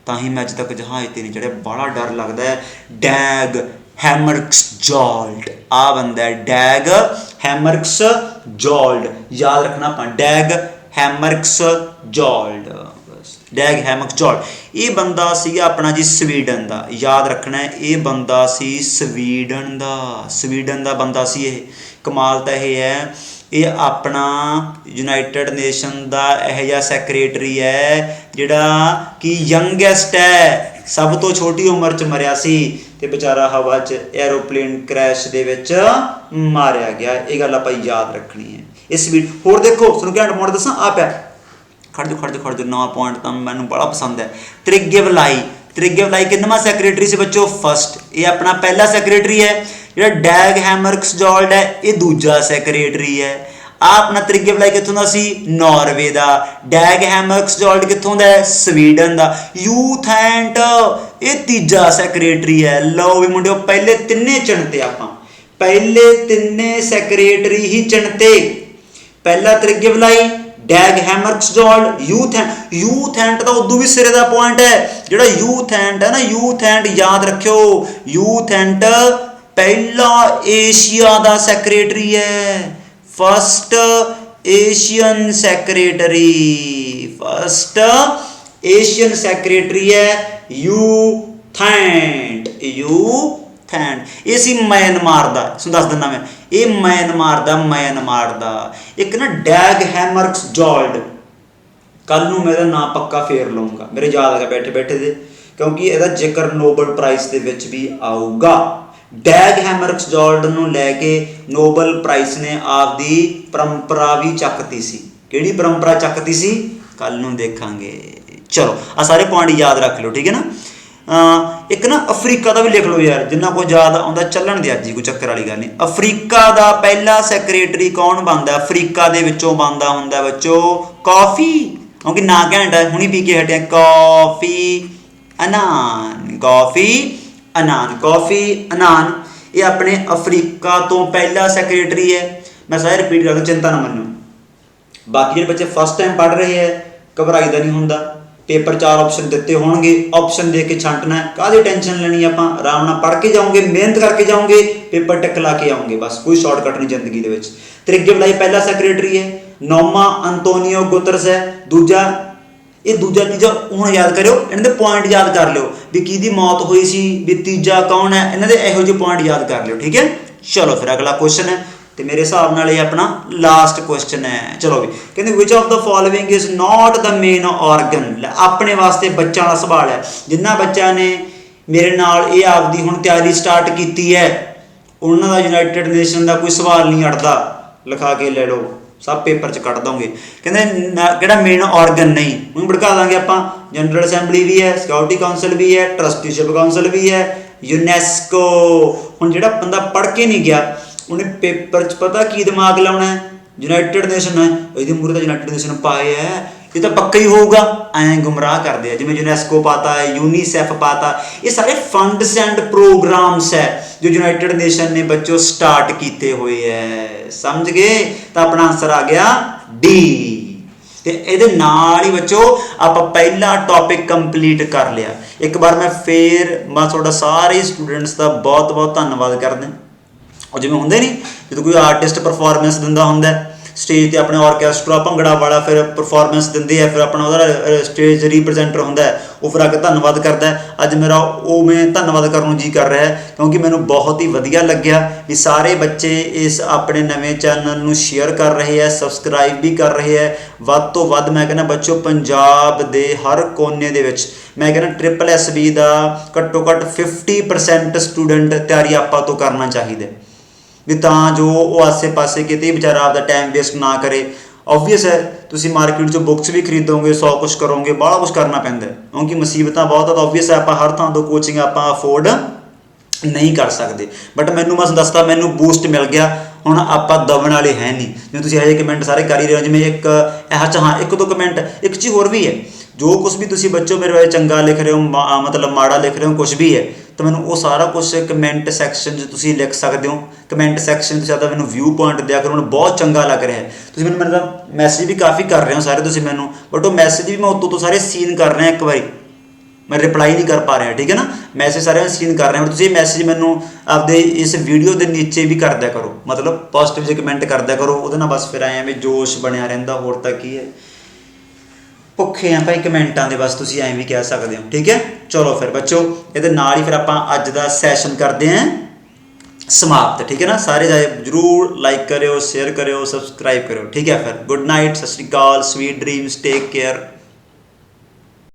तां ही मैं अज तक जहाज़ ते नहीं चढ़िया, बड़ा डर लगता है। डैग हैमरक्सजोल्ड आ बंदा है, डैग हैमरक्सजोल्ड, याद रखना अपना डैग हैमरक्सजोल्ड। डैग हैमरक्सजोल्ड ये बंदा सी अपना जी स्वीडन का, याद रखना है ये बंदा सी स्वीडन का बंदा सी। ये कमाल तो यह है ये अपना यूनाइटेड नेशन का यह सैक्रटरी है जिहड़ा कि यंगेस्ट है, सब तो छोटी उम्र च मरिया सी। ਤੇ ਵਿਚਾਰਾ ਹਵਾ 'ਚ ਐਰੋਪਲੇਨ ਕ੍ਰੈਸ਼ ਦੇ ਵਿੱਚ ਮਾਰਿਆ ਗਿਆ। ਇਹ ਗੱਲ ਆਪਾਂ ਯਾਦ ਰੱਖਣੀ ਹੈ। ਇਸ ਵੀ ਹੋਰ ਦੇਖੋ ਤੁਹਾਨੂੰ ਘੈਂਟ ਪੁਆਇੰਟ ਦੱਸਾਂ ਆ ਪਿਆ, ਖੜ ਜਾਓ ਨਵਾਂ ਪੁਆਇੰਟ ਤਾਂ ਮੈਨੂੰ ਬੜਾ ਪਸੰਦ ਹੈ। ਤ੍ਰਿਗੇਵਲਾਈ ਕਿੰਨਵਾਂ ਸੈਕਟਰੀ ਸੀ ਬੱਚੋ? ਫਸਟ। ਇਹ ਆਪਣਾ ਪਹਿਲਾ ਸੈਕਟਰੀ ਹੈ। ਜਿਹੜਾ ਡੈਗ ਹੈਮਰਕਸਜੋਲਡ ਹੈ ਇਹ ਦੂਜਾ ਸੈਕਟਰੀ ਹੈ। ਆ ਆਪਣਾ ਤ੍ਰਿਗੇਵਲਾਈ ਕਿੱਥੋਂ ਦਾ ਸੀ? ਨਾਰਵੇ ਦਾ। ਡੈਗ ਹੈਮਰਕਸਜੋਲਡ ਕਿੱਥੋਂ ਦਾ ਹੈ? ਸਵੀਡਨ ਦਾ। ਯੂਥੈਂਟ ਇਹ ਤੀਜਾ ਸੈਕਟਰੀ ਹੈ। ਲਓ ਵੀ ਮੁੰਡਿਓ ਪਹਿਲੇ ਤਿੰਨੇ ਚਿਣਤੇ ਆਪਾਂ, ਪਹਿਲੇ ਤਿੰਨੇ ਸੈਕਟਰੀ ਹੀ ਚਿਣਤੇ। ਪਹਿਲਾ ਤ੍ਰਿਗੇਵਲਾਈ, ਡੈਗ ਹੈਮਰਕਸਜੋਲਡ, ਯੂਥੈਂਟ ਦਾ ਉਦੋਂ ਵੀ ਸਿਰੇ ਦਾ ਪੁਆਇੰਟ ਹੈ। ਜਿਹੜਾ ਯੂਥੈਂਟ ਹੈ ਨਾ, ਯੂਥੈਂਟ ਯਾਦ ਰੱਖਿਓ, ਯੂਥੈਂਟ ਪਹਿਲਾ ਏਸ਼ੀਆ ਦਾ ਸੈਕਟਰੀ ਹੈ। ਫਸਟ ਏਸ਼ੀਅਨ ਸੈਕਟਰੀ ਹੈ ਯੂਥੈਂਟ। ਇਹ ਸੀ ਮਿਆਂਮਾਰ ਦਾ, ਤੁਹਾਨੂੰ ਦੱਸ ਦਿੰਦਾ ਮੈਂ, ਇਹ ਮਿਆਂਮਾਰ ਦਾ। ਇੱਕ ਨਾ ਡੈਗ ਹੈਮਰਕਸਜੋਲਡ, ਕੱਲ ਨੂੰ ਮੈਂ ਇਹਦਾ ਨਾਂ ਪੱਕਾ ਫੇਰ ਲਊਂਗਾ, ਮੇਰੇ ਯਾਦ ਆ ਗਿਆ ਬੈਠੇ ਬੈਠੇ ਦੇ, ਕਿਉਂਕਿ ਇਹਦਾ ਜ਼ਿਕਰ ਨੋਬਲ ਪ੍ਰਾਈਜ਼ ਦੇ ਵਿੱਚ ਵੀ ਆਊਗਾ। ਡੈਗ ਹੈਮਰਕਸਜੋਲਡ ਨੂੰ ਲੈ ਕੇ ਨੋਬਲ ਪ੍ਰਾਈਜ਼ ਨੇ ਆਪਦੀ ਪਰੰਪਰਾ ਵੀ ਚੱਕਤੀ ਸੀ। ਕਿਹੜੀ ਪਰੰਪਰਾ ਚੱਕਤੀ ਸੀ? ਕੱਲ ਨੂੰ ਦੇਖਾਂਗੇ। ਚਲੋ ਆ ਸਾਰੇ ਪੁਆਇੰਟ ਯਾਦ ਰੱਖ ਲਓ, ਠੀਕ ਹੈ ਨਾ। ਇੱਕ ਨਾ ਅਫਰੀਕਾ ਦਾ ਵੀ ਲਿਖ ਲਓ ਯਾਰ, ਜਿੰਨਾ ਕੁਝ ਯਾਦ ਆਉਂਦਾ ਚੱਲਣ ਦੇ, ਅੱਜ ਹੀ ਕੋਈ ਚੱਕਰ ਵਾਲੀ ਗੱਲ ਨਹੀਂ। ਅਫਰੀਕਾ ਦਾ ਪਹਿਲਾ ਸੈਕਟਰੀ ਕੌਣ ਬਣਦਾ? ਅਫਰੀਕਾ ਦੇ ਵਿੱਚੋਂ ਬਣਦਾ ਹੁੰਦਾ ਬੱਚੋ ਕਾਫੀ, ਕਿਉਂਕਿ ਨਾ ਘੈਂਟ ਹੈ, ਹੁਣੀ ਪੀ ਕੇ ਹਟਿਆ। ਕਾਫੀ ਅਨਾਨ ਇਹ ਆਪਣੇ ਅਫਰੀਕਾ ਤੋਂ ਪਹਿਲਾ ਸੈਕਟਰੀ ਹੈ। ਮੈਂ ਸਾਰੇ ਰਿਪੀਟ ਕਰਦਾ, ਚਿੰਤਾ ਨਾ ਮੰਨੋ। ਬਾਕੀ ਜਿਹੜੇ ਬੱਚੇ ਫਸਟ ਟਾਈਮ ਪੜ੍ਹ ਰਹੇ ਹੈ, ਘਬਰਾਈਦਾ ਨਹੀਂ ਹੁੰਦਾ। ਪੇਪਰ 4 ਆਪਸ਼ਨ ਦਿੱਤੇ ਹੋਣਗੇ, ਆਪਸ਼ਨ ਦੇ ਕੇ ਛਾਂਟਣਾ, ਕਾਹਦੀ ਟੈਨਸ਼ਨ ਲੈਣੀ। ਆਪਾਂ ਆਰਾਮ ਨਾਲ ਪੜ੍ਹ ਕੇ ਜਾਓਗੇ, ਮਿਹਨਤ ਕਰਕੇ ਜਾਓਗੇ, ਪੇਪਰ ਟਿਕ ਲਾ ਕੇ ਆਓਗੇ, ਬਸ ਕੋਈ ਸ਼ਾਰਟਕਟ ਨਹੀਂ ਜ਼ਿੰਦਗੀ ਦੇ ਵਿੱਚ। ਤ੍ਰਿਗੇਵਲਾਈ ਪਹਿਲਾ ਸੈਕਟਰੀ ਹੈ। ਨੌਵਾਂ ਅੰਤੋਨੀਓ ਗੁਤਰਸ ਹੈ ਦੂਜਾ। ਇਹ ਦੂਜਾ ਤੀਜਾ ਹੁਣ ਯਾਦ ਕਰਿਓ, ਇਹਨਾਂ ਦੇ ਪੁਆਇੰਟ ਯਾਦ ਕਰ ਲਿਓ ਵੀ ਕਿਹਦੀ ਮੌਤ ਹੋਈ ਸੀ, ਵੀ ਤੀਜਾ ਕੌਣ ਹੈ, ਇਹਨਾਂ ਦੇ ਇਹੋ ਜਿਹੇ ਪੁਆਇੰਟ ਯਾਦ ਕਰ ਲਿਓ, ਠੀਕ ਹੈ। ਚਲੋ ਫਿਰ ਅਗਲਾ ਕੁਐਸਚਨ ਹੈ, ਤੇ ਮੇਰੇ ਹਿਸਾਬ ਨਾਲ ਇਹ ਆਪਣਾ ਲਾਸਟ ਕੁਐਸਚਨ ਹੈ। ਚਲੋ ਵੀ ਕਹਿੰਦੇ which of the following is not the main organ. ਆਪਣੇ ਵਾਸਤੇ ਬੱਚਿਆਂ ਦਾ ਸਵਾਲ ਹੈ। ਜਿਨ੍ਹਾਂ ਬੱਚਿਆਂ ਨੇ ਮੇਰੇ ਨਾਲ ਇਹ ਆਪਦੀ ਹੁਣ ਤਿਆਰੀ ਸਟਾਰਟ ਕੀਤੀ ਹੈ, ਉਹਨਾਂ ਦਾ ਯੂਨਾਈਟਿਡ ਨੇਸ਼ਨ ਦਾ ਕੋਈ ਸਵਾਲ ਨਹੀਂ ਅੜਦਾ, ਲਿਖਾ ਕੇ ਲੈ ਲਓ, ਸਭ ਪੇਪਰ 'ਚ ਕੱਢ ਦੋਗੇ। ਕਹਿੰਦੇ ਕਿਹੜਾ ਮੇਨ ਆਰਗਨ ਨਹੀਂ, ਹੁਣ ਭੜਕਾ ਦਾਂਗੇ ਆਪਾਂ। ਜਨਰਲ ਅਸੈਂਬਲੀ ਵੀ ਹੈ, ਸਿਕਿਉਰਿਟੀ ਕਾਊਂਸਲ ਵੀ ਹੈ, ਟਰਸਟੀਸ਼ਿਪ ਕਾਊਂਸਲ ਵੀ ਹੈ, ਯੂਨੈਸਕੋ। ਹੁਣ ਜਿਹੜਾ ਬੰਦਾ ਪੜ੍ਹ ਕੇ ਨਹੀਂ ਗਿਆ, ਉਹਨੇ ਪੇਪਰ 'ਚ ਪਤਾ ਕੀ ਦਿਮਾਗ ਲਾਉਣਾ ਹੈ? ਯੂਨਾਈਟਿਡ ਨੇਸ਼ਨ ਹੈ, ਇਹਦੇ ਮੂਹਰੇ ਤਾਂ ਯੂਨਾਈਟਿਡ ਨੇਸ਼ਨ ਪਾਏ ਹੈ, ਇਹ ਤਾਂ ਪੱਕਾ ਹੀ ਹੋਊਗਾ। ਐਂ ਗੁੰਮਰਾਹ ਕਰਦੇ ਆ, ਜਿਵੇਂ ਯੂਨੈਸਕੋ ਪਾਤਾ ਹੈ, ਯੂਨੀਸੈਫ ਪਾਤਾ। ਇਹ ਸਾਰੇ ਫੰਡਸ ਐਂਡ ਪ੍ਰੋਗਰਾਮਸ ਹੈ ਜੋ ਯੂਨਾਈਟਿਡ ਨੇਸ਼ਨ ਨੇ ਬੱਚੋ ਸਟਾਰਟ ਕੀਤੇ ਹੋਏ ਹੈ। ਸਮਝ ਗਏ? ਤਾਂ ਆਪਣਾ ਆਨਸਰ ਆ ਗਿਆ ਡੀ। ਤੇ ਇਹਦੇ ਨਾਲ ਹੀ ਬੱਚੋ ਆਪਾਂ ਪਹਿਲਾ ਟੌਪਿਕ ਕੰਪਲੀਟ ਕਰ ਲਿਆ। ਇੱਕ ਵਾਰ ਮੈਂ ਤੁਹਾਡਾ ਸਾਰੇ ਸਟੂਡੈਂਟਸ ਦਾ ਬਹੁਤ ਬਹੁਤ ਧੰਨਵਾਦ ਕਰਦਾ। ਉਹ ਜਿਵੇਂ ਹੁੰਦੇ ਨਹੀਂ, ਜਦੋਂ ਕੋਈ ਆਰਟਿਸਟ ਪਰਫਾਰਮੈਂਸ ਦਿੰਦਾ ਹੁੰਦਾ ਸਟੇਜ 'ਤੇ, ਆਪਣੇ ਆਰਕੈਸਟਰਾ ਭੰਗੜਾ ਵਾਲਾ ਫਿਰ ਪਰਫਾਰਮੈਂਸ ਦਿੰਦੇ ਆ, ਫਿਰ ਆਪਣਾ ਉਹਦਾ ਸਟੇਜ ਰੀਪ੍ਰਜੈਂਟਰ ਹੁੰਦਾ, ਉਹ ਫਿਰ ਆ ਕੇ ਧੰਨਵਾਦ ਕਰਦਾ। ਅੱਜ ਮੇਰਾ ਉਵੇਂ ਧੰਨਵਾਦ ਕਰਨ ਨੂੰ ਜੀ ਕਰ ਰਿਹਾ, ਕਿਉਂਕਿ ਮੈਨੂੰ ਬਹੁਤ ਹੀ ਵਧੀਆ ਲੱਗਿਆ ਵੀ ਸਾਰੇ ਬੱਚੇ ਇਸ ਆਪਣੇ ਨਵੇਂ ਚੈਨਲ ਨੂੰ ਸ਼ੇਅਰ ਕਰ ਰਹੇ ਹੈ, ਸਬਸਕ੍ਰਾਈਬ ਵੀ ਕਰ ਰਹੇ ਹੈ। ਵੱਧ ਤੋਂ ਵੱਧ ਮੈਂ ਕਹਿੰਦਾ ਬੱਚੋ ਪੰਜਾਬ ਦੇ ਹਰ ਕੋਨੇ ਦੇ ਵਿੱਚ ਮੈਂ ਕਹਿੰਦਾ SSSB ਦਾ ਘੱਟੋ ਘੱਟ 50% ਸਟੂਡੈਂਟ ਤਿਆਰੀ ਆਪਾਂ ਤੋਂ ਕਰਨਾ ਚਾਹੀਦਾ, ਵੀ ਤਾਂ ਜੋ ਉਹ ਆਸੇ ਪਾਸੇ ਕਿਤੇ ਵਿਚਾਰਾ ਆਪਦਾ ਟਾਈਮ ਵੇਸਟ ਨਾ ਕਰੇ। ਓਬਵੀਅਸ ਹੈ ਤੁਸੀਂ ਮਾਰਕੀਟ 'ਚੋਂ ਬੁੱਕਸ ਵੀ ਖਰੀਦੋਗੇ, 100 ਕੁਛ ਕਰੋਗੇ, ਬਾਹਲਾ ਕੁਛ ਕਰਨਾ ਪੈਂਦਾ, ਕਿਉਂਕਿ ਮੁਸੀਬਤਾਂ ਬਹੁਤ ਆ। ਤਾਂ ਓਬਵੀਅਸ ਹੈ ਆਪਾਂ ਹਰ ਥਾਂ ਤੋਂ ਕੋਚਿੰਗ ਆਪਾਂ ਅਫੋਰਡ ਨਹੀਂ ਕਰ ਸਕਦੇ। ਬਟ ਮੈਨੂੰ ਬਸ ਦੱਸਦਾ, ਮੈਨੂੰ ਬੂਸਟ ਮਿਲ ਗਿਆ। ਹੁਣ ਆਪਾਂ ਦਬਣ ਵਾਲੇ ਹੈ ਨਹੀਂ। ਜਿਵੇਂ ਤੁਸੀਂ ਇਹੋ ਜਿਹੇ ਕਮੈਂਟ ਸਾਰੇ ਕਰ ਹੀ ਰਹੇ ਹੋ, ਜਿਵੇਂ ਇੱਕ ਇੱਕ ਦੋ ਕਮੈਂਟ, ਇੱਕ ਚੀਜ਼ ਹੋਰ ਵੀ ਹੈ, ਜੋ ਕੁਛ ਵੀ ਤੁਸੀਂ ਬੱਚੋ ਮੇਰੇ ਬਾਰੇ ਚੰਗਾ ਲਿਖ ਰਹੇ ਹੋ, ਮਤਲਬ ਮਾੜਾ ਲਿਖ ਰਹੇ ਹੋ, ਕੁਛ ਵੀ ਹੈ, ਤਾਂ ਮੈਨੂੰ ਉਹ ਸਾਰਾ ਕੁਛ ਕਮੈਂਟ ਸੈਕਸ਼ਨ 'ਚ ਤੁਸੀਂ ਲਿਖ ਸਕਦੇ ਹੋ। ਕਮੈਂਟ ਸੈਕਸ਼ਨ 'ਚ ਜ਼ਿਆਦਾ ਮੈਨੂੰ ਵਿਊ ਪੁਆਇੰਟ ਦਿਆ ਕਰੋ, ਮੈਨੂੰ ਬਹੁਤ ਚੰਗਾ ਲੱਗ ਰਿਹਾ ਹੈ। ਤੁਸੀਂ ਮੈਨੂੰ ਮੈਸੇਜ ਵੀ ਕਾਫੀ ਕਰ ਰਹੇ ਹੋ ਸਾਰੇ ਤੁਸੀਂ ਮੈਨੂੰ, ਬਟ ਉਹ ਮੈਸੇਜ ਵੀ ਮੈਂ ਉੱਤੋਂ ਸਾਰੇ ਸੀਨ ਕਰ ਰਿਹਾ। ਇੱਕ ਵਾਰੀ ਮੈਂ ਰਿਪਲਾਈ ਨਹੀਂ ਕਰ ਪਾ ਰਿਹਾ, ਠੀਕ ਹੈ ਨਾ। ਮੈਸੇਜ ਸਾਰਿਆਂ ਸੀਨ ਕਰ ਰਿਹਾ, ਬਟ ਤੁਸੀਂ ਇਹ ਮੈਸੇਜ ਮੈਨੂੰ ਆਪਦੇ ਇਸ ਵੀਡੀਓ ਦੇ ਨੀਚੇ ਵੀ ਕਰ ਦਿਆ ਕਰੋ, ਮਤਲਬ ਪੋਜ਼ਿਟਿਵ ਜਿਹੇ ਕਮੈਂਟ ਕਰ ਦਿਆ ਕਰੋ। ਉਹਦੇ ਨਾਲ ਬਸ ਫਿਰ ਆਏ ਐਵੇਂ ਜੋਸ਼ ਬਣਿਆ ਰਹਿੰਦਾ, ਹੋਰ ਤਾਂ ਕੀ ਹੈ। ਭੁੱਖੇ ਆ ਭਾਈ ਕਮੈਂਟਾਂ ਦੇ, ਬਸ ਤੁਸੀਂ ਐਂ ਵੀ ਕਹਿ ਸਕਦੇ ਹੋ, ਠੀਕ ਹੈ। ਚਲੋ ਫਿਰ ਬੱਚੋ ਇਹਦੇ ਨਾਲ ਹੀ ਫਿਰ ਆਪਾਂ ਅੱਜ ਦਾ ਸੈਸ਼ਨ ਕਰਦੇ ਹਾਂ ਸਮਾਪਤ, ਠੀਕ ਹੈ ਨਾ। ਸਾਰੇ ਜ਼ਰੂਰ ਲਾਈਕ ਕਰਿਓ, ਸ਼ੇਅਰ ਕਰਿਓ, ਸਬਸਕ੍ਰਾਈਬ ਕਰਿਓ, ਠੀਕ ਹੈ। ਫਿਰ ਗੁੱਡ ਨਾਈਟ, ਸਤਿ ਸ਼੍ਰੀ ਅਕਾਲ, ਸਵੀਟ ਡ੍ਰੀਮਸ, ਟੇਕ ਕੇਅਰ।